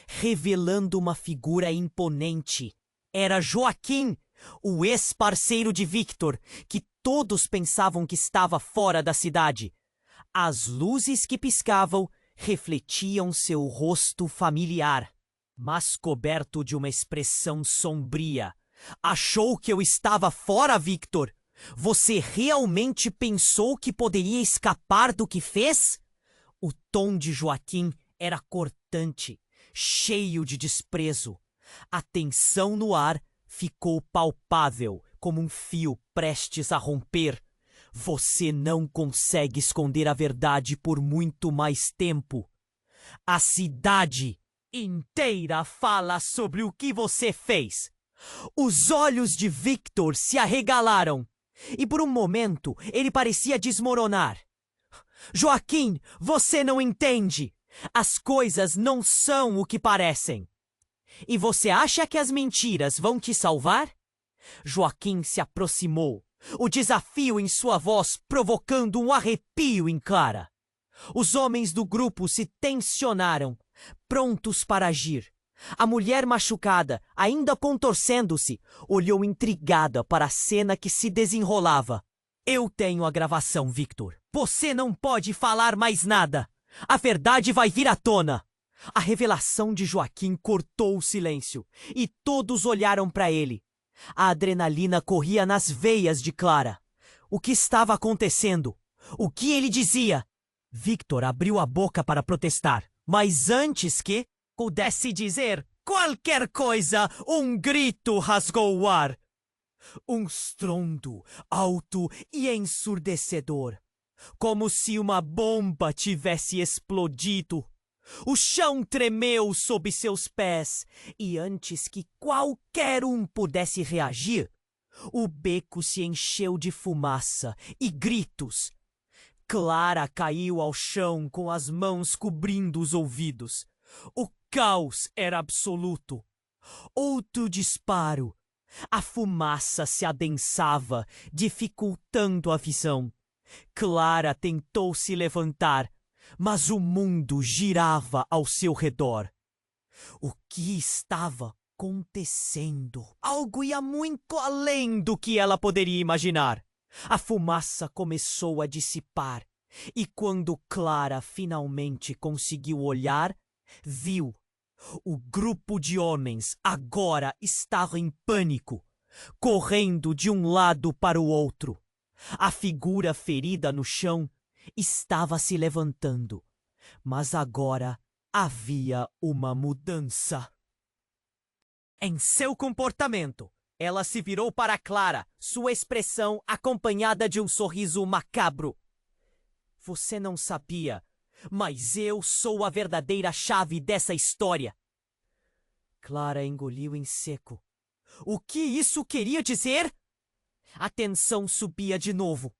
revelando uma figura imponente. Era Joaquim, o ex-parceiro de Victor, que todos pensavam que estava fora da cidade. As luzes que piscavam refletiam seu rosto familiar, mas coberto de uma expressão sombria. Achou que eu estava fora, Victor? Você realmente pensou que poderia escapar do que fez? O tom de Joaquim era cortante, cheio de desprezo. A tensão no ar ficou palpável, como um fio prestes a romper. Você não consegue esconder a verdade por muito mais tempo. A cidade inteira fala sobre o que você fez. Os olhos de Victor se arregalaram e por um momento ele parecia desmoronar. Joaquim, você não entende. As coisas não são o que parecem. E você acha que as mentiras vão te salvar? Joaquim se aproximou, o desafio em sua voz provocando um arrepio em Clara. Os homens do grupo se tensionaram, prontos para agir. A mulher machucada, ainda contorcendo-se, olhou intrigada para a cena que se desenrolava. Eu tenho a gravação, Victor. Você não pode falar mais nada. A verdade vai vir à tona. A revelação de Joaquim cortou o silêncio e todos olharam para ele. A adrenalina corria nas veias de Clara. O que estava acontecendo? O que ele dizia? Victor abriu a boca para protestar, mas antes que pudesse dizer qualquer coisa, um grito rasgou o ar. Um estrondo alto e ensurdecedor, como se uma bomba tivesse explodido. O chão tremeu sob seus pés e antes que qualquer um pudesse reagir, o beco se encheu de fumaça e gritos. Clara caiu ao chão com as mãos cobrindo os ouvidos. O caos era absoluto. Outro disparo. A fumaça se adensava, dificultando a visão. Clara tentou se levantar, mas o mundo girava ao seu redor. O que estava acontecendo? Algo ia muito além do que ela poderia imaginar. A fumaça começou a dissipar, e quando Clara finalmente conseguiu olhar, viu. O grupo de homens agora estava em pânico, correndo de um lado para o outro. A figura ferida no chão estava se levantando, mas agora havia uma mudança. Em seu comportamento, ela se virou para Clara, sua expressão acompanhada de um sorriso macabro. Você não sabia, mas eu sou a verdadeira chave dessa história. Clara engoliu em seco. O que isso queria dizer? A tensão subia de novo.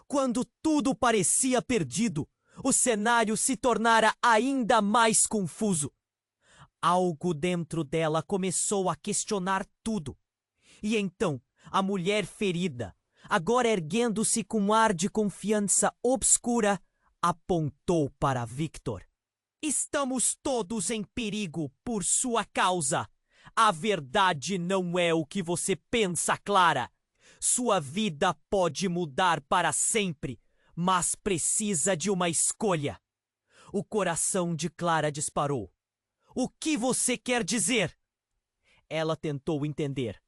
Quando tudo parecia perdido, o cenário se tornara ainda mais confuso. Algo dentro dela começou a questionar tudo. E então, a mulher ferida, agora erguendo-se com um ar de confiança obscura, apontou para Victor. Estamos todos em perigo por sua causa. A verdade não é o que você pensa, Clara. Sua vida pode mudar para sempre, mas precisa de uma escolha. O coração de Clara disparou. O que você quer dizer? Ela tentou entender,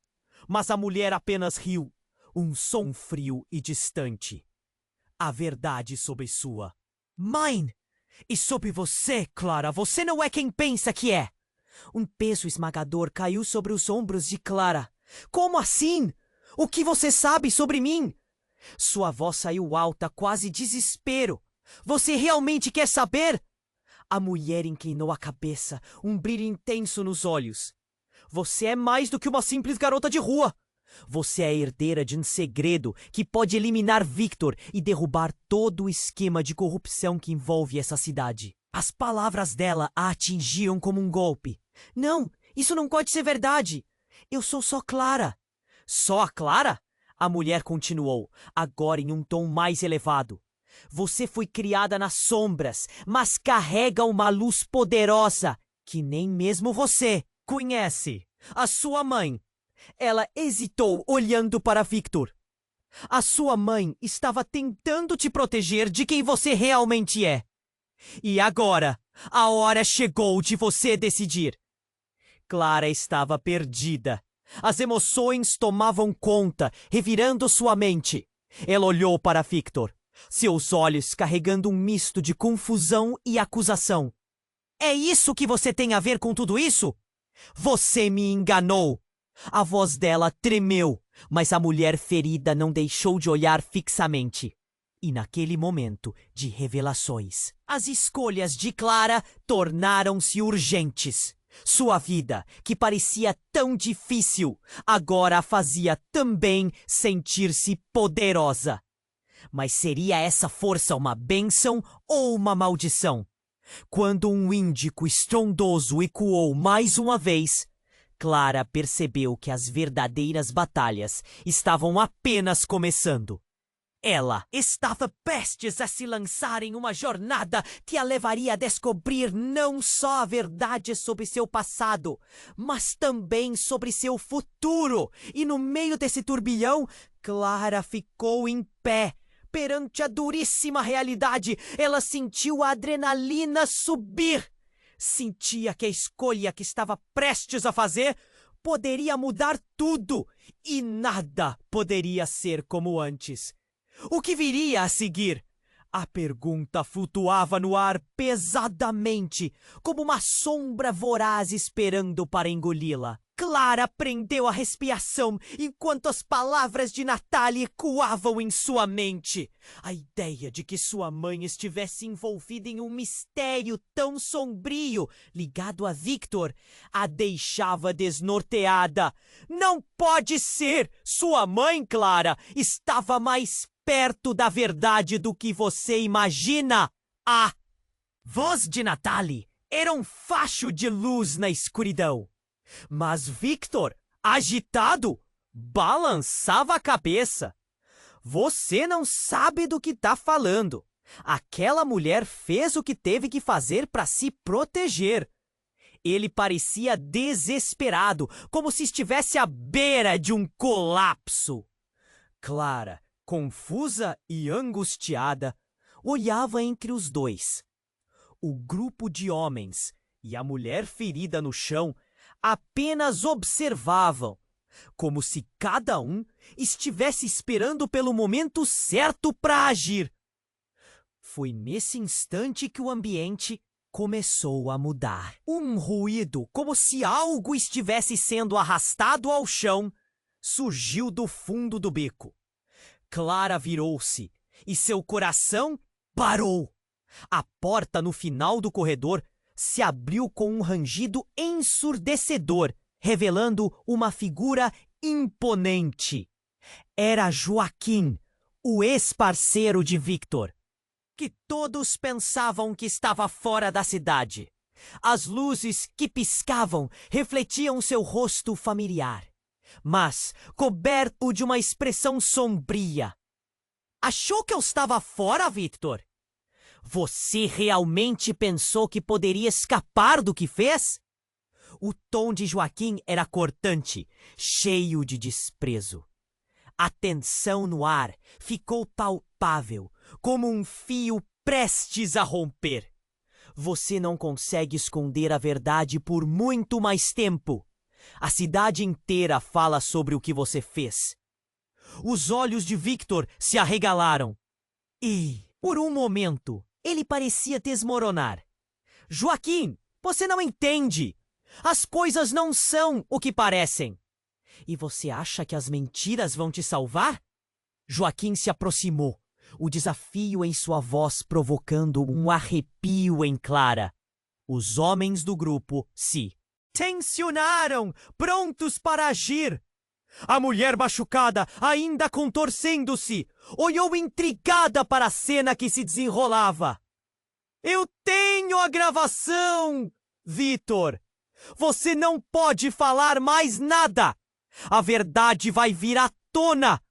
mas a mulher apenas riu, um som frio e distante. A verdade sobre sua. Mãe! E sobre você, Clara, você não é quem pensa que é. Um peso esmagador caiu sobre os ombros de Clara. Como assim? O que você sabe sobre mim? Sua voz saiu alta, quase desespero. Você realmente quer saber? A mulher inclinou a cabeça, um brilho intenso nos olhos. Você é mais do que uma simples garota de rua. Você é a herdeira de um segredo que pode eliminar Victor e derrubar todo o esquema de corrupção que envolve essa cidade. As palavras dela a atingiam como um golpe. Não, isso não pode ser verdade. Eu sou só Clara. Só a Clara? A mulher continuou, agora em um tom mais elevado. Você foi criada nas sombras, mas carrega uma luz poderosa que nem mesmo você conhece. A sua mãe. Ela hesitou olhando para Victor. A sua mãe estava tentando te proteger de quem você realmente é. E agora, a hora chegou de você decidir. Clara estava perdida. As emoções tomavam conta, revirando sua mente. Ela olhou para Victor, seus olhos carregando um misto de confusão e acusação. É isso que você tem a ver com tudo isso? Você me enganou. A voz dela tremeu, mas a mulher ferida não deixou de olhar fixamente. E naquele momento de revelações, as escolhas de Clara tornaram-se urgentes. Sua vida, que parecia tão difícil, agora a fazia também sentir-se poderosa. Mas seria essa força uma bênção ou uma maldição? Quando um índico estrondoso ecoou mais uma vez, Clara percebeu que as verdadeiras batalhas estavam apenas começando. Ela estava prestes a se lançar em uma jornada que a levaria a descobrir não só a verdade sobre seu passado, mas também sobre seu futuro. E no meio desse turbilhão, Clara ficou em pé. Perante a duríssima realidade, ela sentiu a adrenalina subir. Sentia que a escolha que estava prestes a fazer poderia mudar tudo e nada poderia ser como antes. O que viria a seguir? A pergunta flutuava no ar pesadamente, como uma sombra voraz esperando para engoli-la. Clara prendeu a respiração enquanto as palavras de Natalie ecoavam em sua mente. A ideia de que sua mãe estivesse envolvida em um mistério tão sombrio ligado a Victor a deixava desnorteada. Não pode ser! Sua mãe, Clara, estava mais perto da verdade do que você imagina. A voz de Natalie era um facho de luz na escuridão. Mas Victor, agitado, balançava a cabeça. Você não sabe do que está falando. Aquela mulher fez o que teve que fazer para se proteger. Ele parecia desesperado, como se estivesse à beira de um colapso. Clara, confusa e angustiada, olhava entre os dois. O grupo de homens e a mulher ferida no chão apenas observavam, como se cada um estivesse esperando pelo momento certo para agir. Foi nesse instante que o ambiente começou a mudar. Um ruído, como se algo estivesse sendo arrastado ao chão, surgiu do fundo do beco. Clara virou-se e seu coração parou. A porta no final do corredor se abriu com um rangido ensurdecedor, revelando uma figura imponente. Era Joaquim, o ex-parceiro de Victor, que todos pensavam que estava fora da cidade. As luzes que piscavam refletiam seu rosto familiar, mas coberto de uma expressão sombria. Achou que eu estava fora, Victor? Você realmente pensou que poderia escapar do que fez? O tom de Joaquim era cortante, cheio de desprezo. A tensão no ar ficou palpável, como um fio prestes a romper. Você não consegue esconder a verdade por muito mais tempo. A cidade inteira fala sobre o que você fez. Os olhos de Victor se arregalaram. E, por um momento, ele parecia desmoronar. Joaquim, você não entende. As coisas não são o que parecem. E você acha que as mentiras vão te salvar? Joaquim se aproximou, o desafio em sua voz provocando um arrepio em Clara. Os homens do grupo se tensionaram, prontos para agir. A mulher machucada, ainda contorcendo-se, olhou intrigada para a cena que se desenrolava. Eu tenho a gravação, Victor. Você não pode falar mais nada. A verdade vai vir à tona.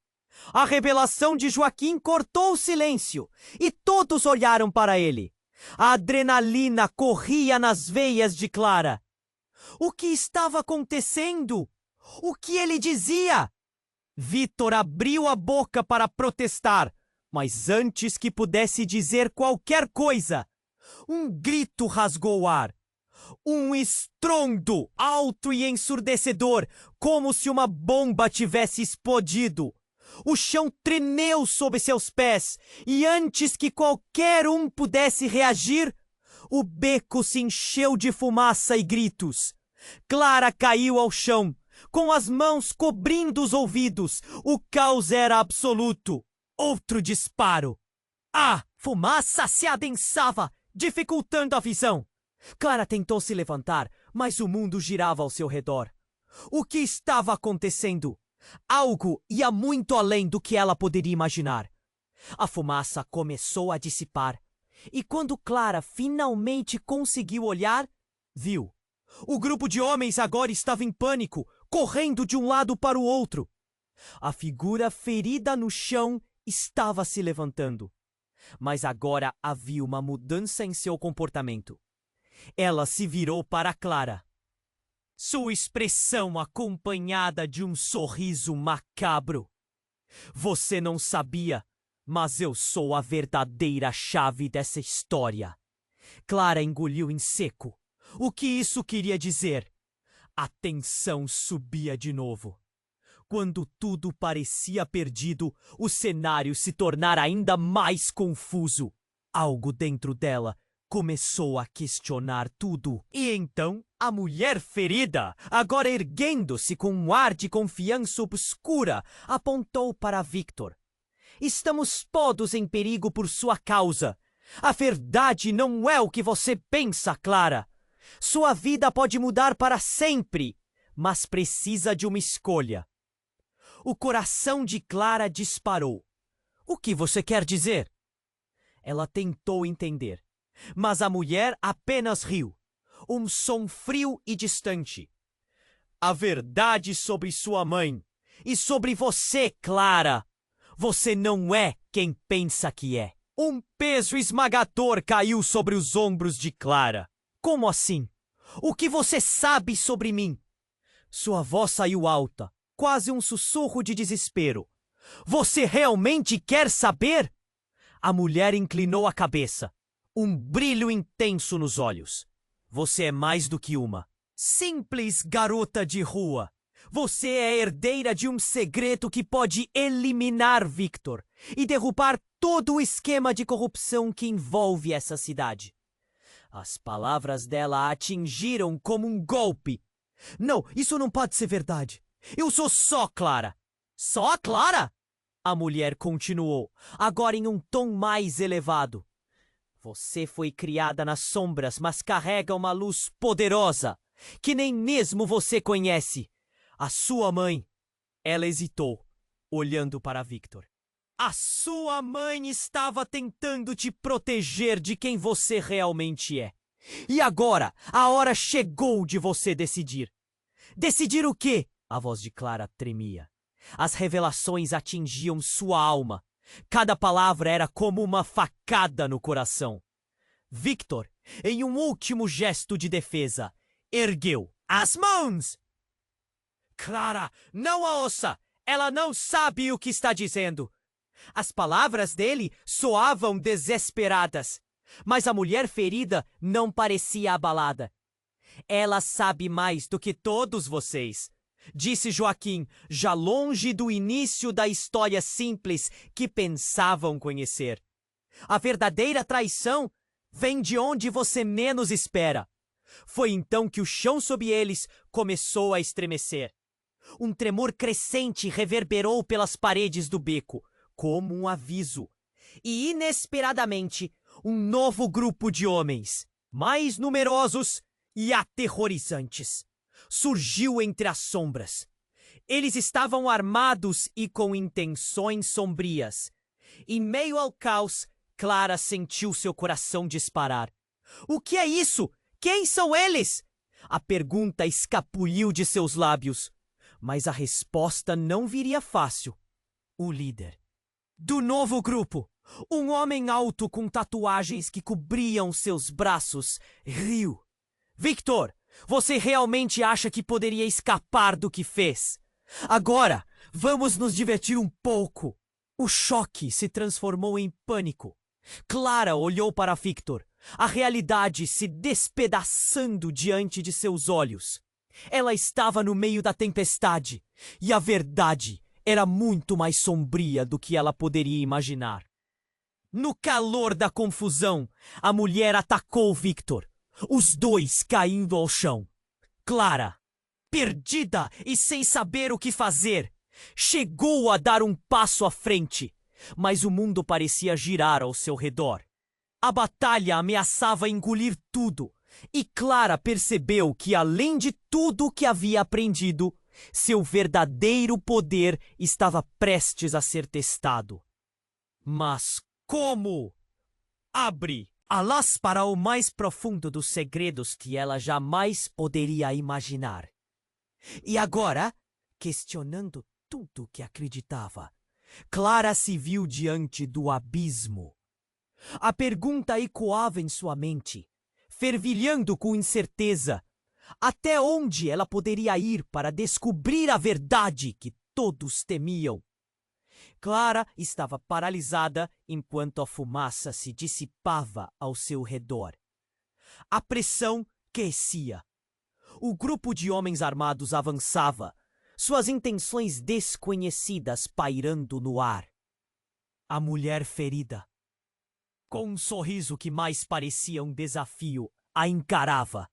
A revelação de Joaquim cortou o silêncio e todos olharam para ele. A adrenalina corria nas veias de Clara. O que estava acontecendo? O que ele dizia? Victor abriu a boca para protestar, mas antes que pudesse dizer qualquer coisa, um grito rasgou o ar. Um estrondo alto e ensurdecedor, como se uma bomba tivesse explodido. O chão tremeu sob seus pés, e antes que qualquer um pudesse reagir, o beco se encheu de fumaça e gritos. Clara caiu ao chão, com as mãos cobrindo os ouvidos. O caos era absoluto. Outro disparo. A fumaça se adensava, dificultando a visão. Clara tentou se levantar, mas o mundo girava ao seu redor. O que estava acontecendo? Algo ia muito além do que ela poderia imaginar. A fumaça começou a dissipar, e quando Clara finalmente conseguiu olhar, viu. O grupo de homens agora estava em pânico, correndo de um lado para o outro. A figura ferida no chão estava se levantando. Mas agora havia uma mudança em seu comportamento. Ela se virou para Clara. Sua expressão acompanhada de um sorriso macabro. Você não sabia, mas eu sou a verdadeira chave dessa história. Clara engoliu em seco. O que isso queria dizer? A tensão subia de novo. Quando tudo parecia perdido, o cenário se tornara ainda mais confuso. Algo dentro dela começou a questionar tudo. E então, a mulher ferida, agora erguendo-se com um ar de confiança obscura, apontou para Victor. Estamos todos em perigo por sua causa. A verdade não é o que você pensa, Clara. Sua vida pode mudar para sempre, mas precisa de uma escolha. O coração de Clara disparou. O que você quer dizer? Ela tentou entender, mas a mulher apenas riu. Um som frio e distante. A verdade sobre sua mãe e sobre você, Clara. Você não é quem pensa que é. Um peso esmagador caiu sobre os ombros de Clara. Como assim? O que você sabe sobre mim? Sua voz saiu alta, quase um sussurro de desespero. Você realmente quer saber? A mulher inclinou a cabeça, um brilho intenso nos olhos. Você é mais do que uma simples garota de rua. Você é herdeira de um segredo que pode eliminar Victor e derrubar todo o esquema de corrupção que envolve essa cidade. As palavras dela a atingiram como um golpe. Não, isso não pode ser verdade. Eu sou só Clara. Só a Clara? A mulher continuou, agora em um tom mais elevado. Você foi criada nas sombras, mas carrega uma luz poderosa, que nem mesmo você conhece. A sua mãe. Ela hesitou, olhando para Victor. A sua mãe estava tentando te proteger de quem você realmente é. E agora, a hora chegou de você decidir. Decidir o quê? A voz de Clara tremia. As revelações atingiam sua alma. Cada palavra era como uma facada no coração. Victor, em um último gesto de defesa, ergueu as mãos. Clara, não a ouça! Ela não sabe o que está dizendo. As palavras dele soavam desesperadas, mas a mulher ferida não parecia abalada. Ela sabe mais do que todos vocês, disse Joaquim, já longe do início da história simples que pensavam conhecer. A verdadeira traição vem de onde você menos espera. Foi então que o chão sob eles começou a estremecer. Um tremor crescente reverberou pelas paredes do beco, como um aviso. E, inesperadamente, um novo grupo de homens, mais numerosos e aterrorizantes, surgiu entre as sombras. Eles estavam armados e com intenções sombrias. Em meio ao caos, Clara sentiu seu coração disparar. O que é isso? Quem são eles? A pergunta escapuliu de seus lábios. Mas a resposta não viria fácil. O líder do novo grupo, um homem alto com tatuagens que cobriam seus braços, riu. Victor, você realmente acha que poderia escapar do que fez? Agora, vamos nos divertir um pouco. O choque se transformou em pânico. Clara olhou para Victor, a realidade se despedaçando diante de seus olhos. Ela estava no meio da tempestade, e a verdade era muito mais sombria do que ela poderia imaginar. No calor da confusão, a mulher atacou Victor, os dois caindo ao chão. Clara, perdida e sem saber o que fazer, chegou a dar um passo à frente, mas o mundo parecia girar ao seu redor. A batalha ameaçava engolir tudo, e Clara percebeu que, além de tudo o que havia aprendido, seu verdadeiro poder estava prestes a ser testado. Mas como? Abre alas para o mais profundo dos segredos que ela jamais poderia imaginar. E agora, questionando tudo o que acreditava, Clara se viu diante do abismo. A pergunta ecoava em sua mente, fervilhando com incerteza. Até onde ela poderia ir para descobrir a verdade que todos temiam? Clara estava paralisada enquanto a fumaça se dissipava ao seu redor. A pressão crescia. O grupo de homens armados avançava, suas intenções desconhecidas pairando no ar. A mulher ferida, com um sorriso que mais parecia um desafio, a encarava.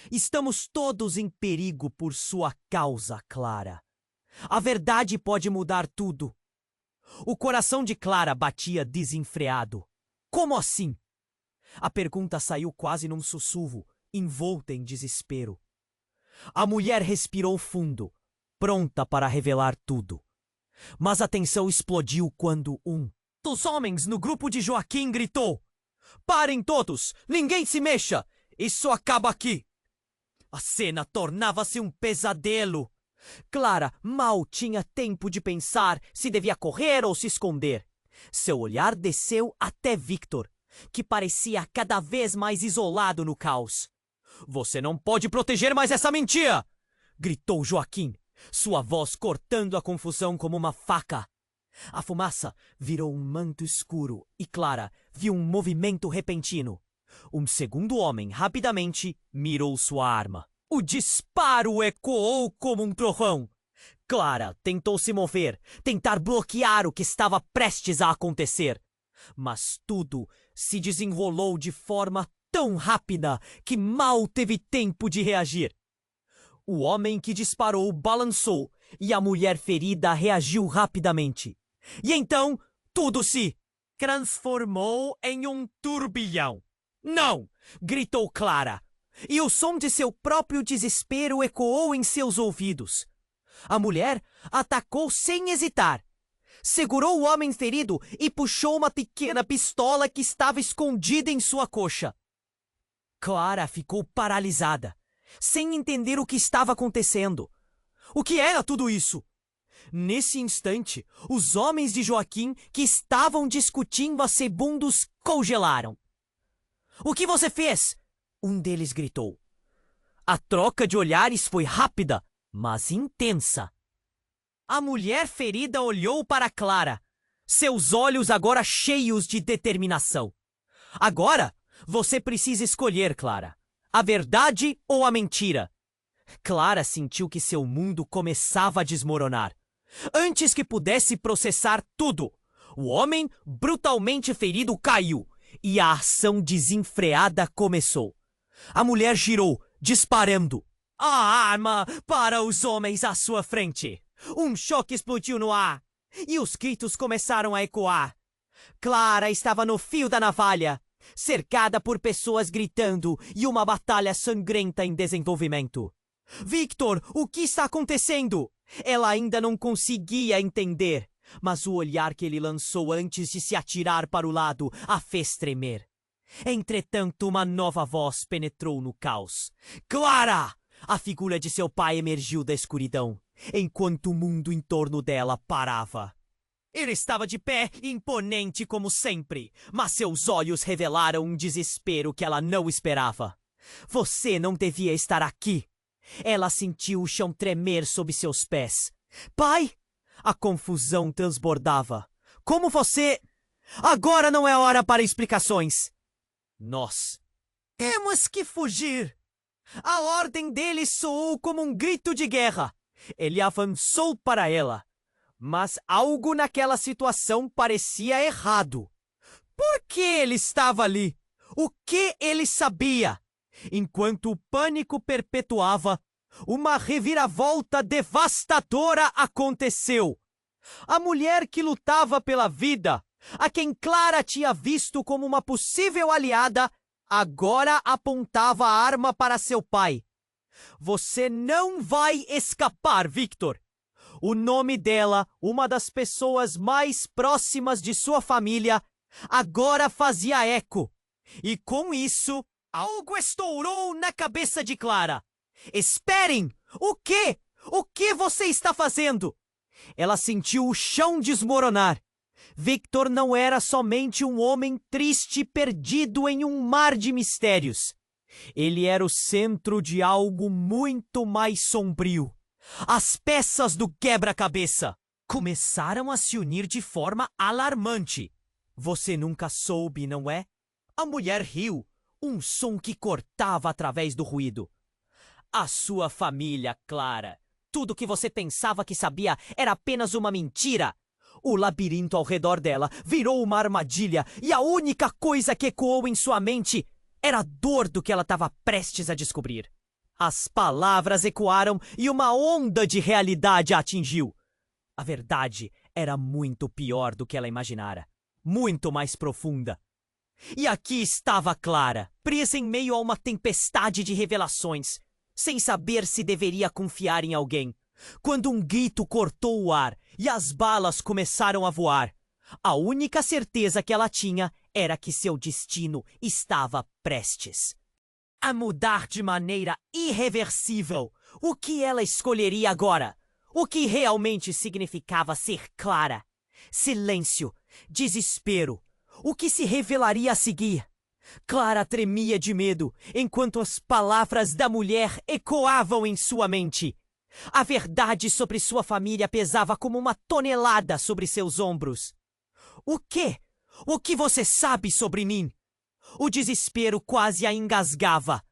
Estamos todos em perigo por sua causa, Clara. A verdade pode mudar tudo. O coração de Clara batia desenfreado. Como assim? A pergunta saiu quase num sussurro, envolta em desespero. A mulher respirou fundo, pronta para revelar tudo. Mas a tensão explodiu quando um dos homens no grupo de Joaquim gritou: "Parem todos! Ninguém se mexa! Isso acaba aqui!" A cena tornava-se um pesadelo. Clara mal tinha tempo de pensar se devia correr ou se esconder. Seu olhar desceu até Victor, que parecia cada vez mais isolado no caos. "Você não pode proteger mais essa mentira!" gritou Joaquim, sua voz cortando a confusão como uma faca. A fumaça virou um manto escuro e Clara viu um movimento repentino. Um segundo homem rapidamente mirou sua arma. O disparo ecoou como um trovão. Clara tentou se mover, tentar bloquear o que estava prestes a acontecer. Mas tudo se desenrolou de forma tão rápida que mal teve tempo de reagir. O homem que disparou balançou e a mulher ferida reagiu rapidamente. E então tudo se transformou em um turbilhão. "Não!" gritou Clara, e o som de seu próprio desespero ecoou em seus ouvidos. A mulher atacou sem hesitar. Segurou o homem ferido e puxou uma pequena pistola que estava escondida em sua coxa. Clara ficou paralisada, sem entender o que estava acontecendo. O que era tudo isso? Nesse instante, os homens de Joaquim que estavam discutindo há segundos congelaram. O que você fez? Um deles gritou. A troca de olhares foi rápida, mas intensa. A mulher ferida olhou para Clara, seus olhos agora cheios de determinação. Agora, você precisa escolher, Clara, a verdade ou a mentira. Clara sentiu que seu mundo começava a desmoronar. Antes que pudesse processar tudo, o homem brutalmente ferido caiu e a ação desenfreada começou. A mulher girou, disparando. A arma para os homens à sua frente. Um choque explodiu no ar e os gritos começaram a ecoar. Clara estava no fio da navalha, cercada por pessoas gritando e uma batalha sangrenta em desenvolvimento. Victor, o que está acontecendo? Ela ainda não conseguia entender, mas o olhar que ele lançou antes de se atirar para o lado a fez tremer. Entretanto, uma nova voz penetrou no caos. Clara! A figura de seu pai emergiu da escuridão, enquanto o mundo em torno dela parava. Ele estava de pé, imponente como sempre, mas seus olhos revelaram um desespero que ela não esperava. Você não devia estar aqui. Ela sentiu o chão tremer sob seus pés. Pai? A confusão transbordava. Como você... Agora não é hora para explicações. Nós temos que fugir. A ordem dele soou como um grito de guerra. Ele avançou para ela. Mas algo naquela situação parecia errado. Por que ele estava ali? O que ele sabia? Enquanto o pânico perpetuava, uma reviravolta devastadora aconteceu. A mulher que lutava pela vida, a quem Clara tinha visto como uma possível aliada, agora apontava a arma para seu pai. Você não vai escapar, Victor. O nome dela, uma das pessoas mais próximas de sua família, agora fazia eco. E com isso, algo estourou na cabeça de Clara. Esperem! O quê? O que você está fazendo? Ela sentiu o chão desmoronar. Victor não era somente um homem triste perdido em um mar de mistérios. Ele era o centro de algo muito mais sombrio. As peças do quebra-cabeça começaram a se unir de forma alarmante. Você nunca soube, não é? A mulher riu, um som que cortava através do ruído. A sua família, Clara. Tudo que você pensava que sabia era apenas uma mentira. O labirinto ao redor dela virou uma armadilha e a única coisa que ecoou em sua mente era a dor do que ela estava prestes a descobrir. As palavras ecoaram e uma onda de realidade a atingiu. A verdade era muito pior do que ela imaginara. Muito mais profunda. E aqui estava Clara, presa em meio a uma tempestade de revelações, sem saber se deveria confiar em alguém, quando um grito cortou o ar e as balas começaram a voar. A única certeza que ela tinha era que seu destino estava prestes a mudar de maneira irreversível. O que ela escolheria agora? O que realmente significava ser Clara? Silêncio, desespero. O que se revelaria a seguir? Clara tremia de medo, enquanto as palavras da mulher ecoavam em sua mente. A verdade sobre sua família pesava como uma tonelada sobre seus ombros. O quê? O que você sabe sobre mim? O desespero quase a engasgava.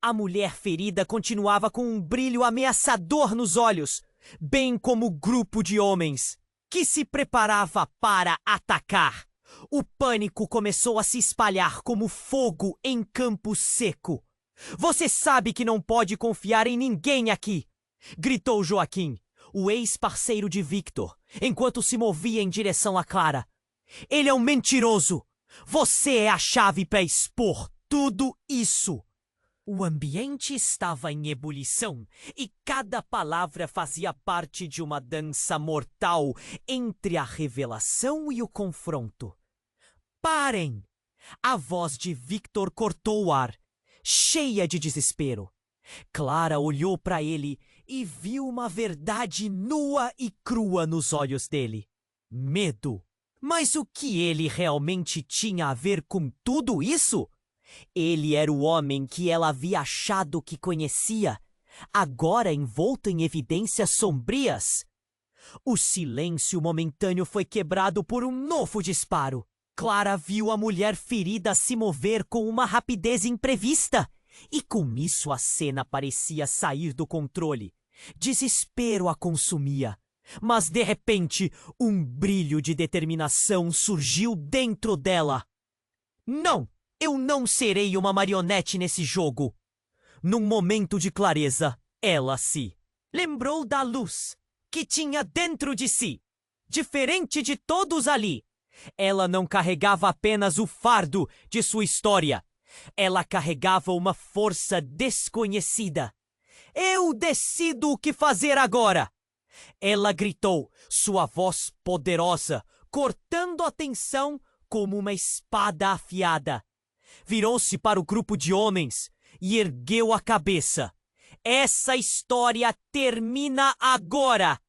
A mulher ferida continuava com um brilho ameaçador nos olhos, bem como o grupo de homens que se preparava para atacar. O pânico começou a se espalhar como fogo em campo seco. Você sabe que não pode confiar em ninguém aqui, gritou Joaquim, o ex-parceiro de Victor, enquanto se movia em direção a Clara. Ele é um mentiroso. Você é a chave para expor tudo isso. O ambiente estava em ebulição e cada palavra fazia parte de uma dança mortal entre a revelação e o confronto. Parem! A voz de Victor cortou o ar, cheia de desespero. Clara olhou para ele e viu uma verdade nua e crua nos olhos dele. Medo. Mas o que ele realmente tinha a ver com tudo isso? Ele era o homem que ela havia achado que conhecia, agora envolto em evidências sombrias. O silêncio momentâneo foi quebrado por um novo disparo. Clara viu a mulher ferida se mover com uma rapidez imprevista, e com isso a cena parecia sair do controle. Desespero a consumia, mas de repente um brilho de determinação surgiu dentro dela. Não! Eu não serei uma marionete nesse jogo! Num momento de clareza, ela se lembrou da luz que tinha dentro de si. Diferente de todos ali, ela não carregava apenas o fardo de sua história. Ela carregava uma força desconhecida. Eu decido o que fazer agora! Ela gritou, sua voz poderosa, cortando a tensão como uma espada afiada. Virou-se para o grupo de homens e ergueu a cabeça. Essa história termina agora!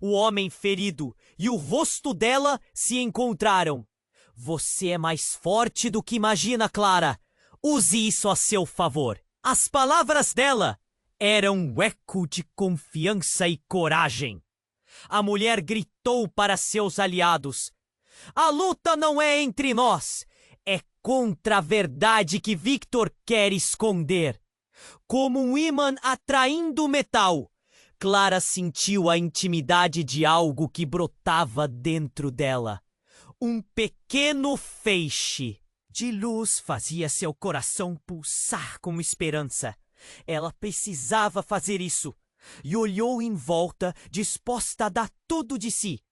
O homem ferido e o rosto dela se encontraram. Você é mais forte do que imagina, Clara. Use isso a seu favor. As palavras dela eram um eco de confiança e coragem. A mulher gritou para seus aliados: a luta não é entre nós, é contra a verdade que Victor quer esconder. Como um ímã atraindo metal, Clara sentiu a intimidade de algo que brotava dentro dela. Um pequeno feixe de luz fazia seu coração pulsar com esperança. Ela precisava fazer isso, e olhou em volta, disposta a dar tudo de si.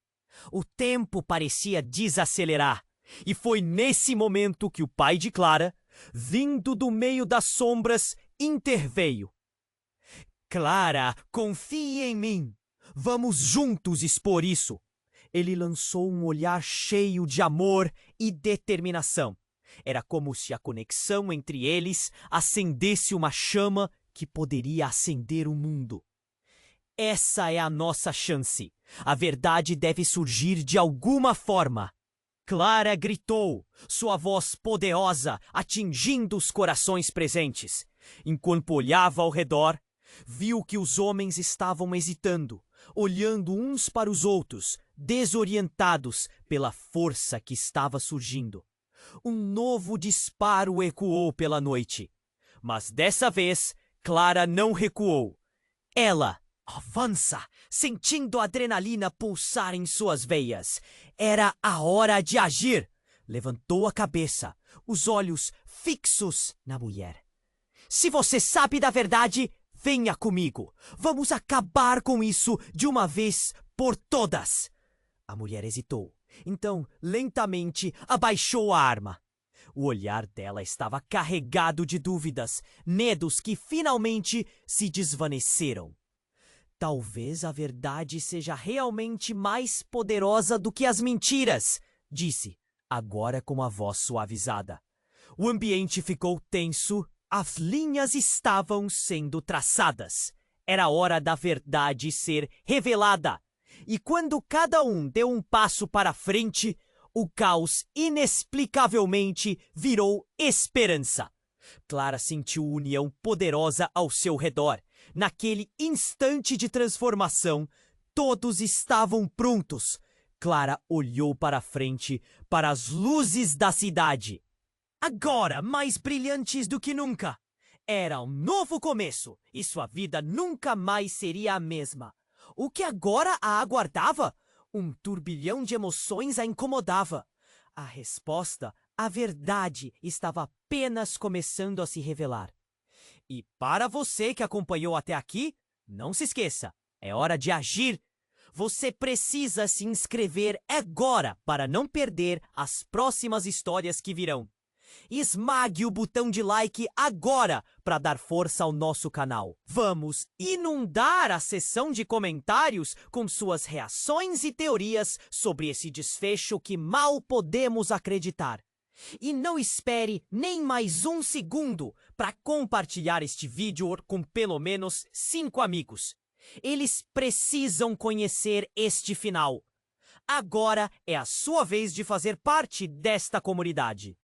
O tempo parecia desacelerar, e foi nesse momento que o pai de Clara, vindo do meio das sombras, interveio. Clara, confie em mim. Vamos juntos expor isso. Ele lançou um olhar cheio de amor e determinação. Era como se a conexão entre eles acendesse uma chama que poderia acender o mundo. Essa é a nossa chance. A verdade deve surgir de alguma forma. Clara gritou, sua voz poderosa atingindo os corações presentes. Enquanto olhava ao redor, viu que os homens estavam hesitando, olhando uns para os outros, desorientados pela força que estava surgindo. Um novo disparo ecoou pela noite. Mas dessa vez, Clara não recuou. Ela avança, sentindo a adrenalina pulsar em suas veias. Era a hora de agir. Levantou a cabeça, os olhos fixos na mulher. Se você sabe da verdade, venha comigo. Vamos acabar com isso de uma vez por todas. A mulher hesitou. Então, lentamente, abaixou a arma. O olhar dela estava carregado de dúvidas, medos que finalmente se desvaneceram. Talvez a verdade seja realmente mais poderosa do que as mentiras, disse, agora com a voz suavizada. O ambiente ficou tenso, as linhas estavam sendo traçadas. Era hora da verdade ser revelada. E quando cada um deu um passo para frente, o caos inexplicavelmente virou esperança. Clara sentiu união poderosa ao seu redor. Naquele instante de transformação, todos estavam prontos. Clara olhou para frente, para as luzes da cidade. Agora mais brilhantes do que nunca. Era um novo começo e sua vida nunca mais seria a mesma. O que agora a aguardava? Um turbilhão de emoções a incomodava. A resposta, a verdade, estava apenas começando a se revelar. E para você que acompanhou até aqui, não se esqueça, é hora de agir. Você precisa se inscrever agora para não perder as próximas histórias que virão. Esmague o botão de like agora para dar força ao nosso canal. Vamos inundar a seção de comentários com suas reações e teorias sobre esse desfecho que mal podemos acreditar. E não espere nem mais um segundo para compartilhar este vídeo com pelo menos 5 amigos. Eles precisam conhecer este final. Agora é a sua vez de fazer parte desta comunidade.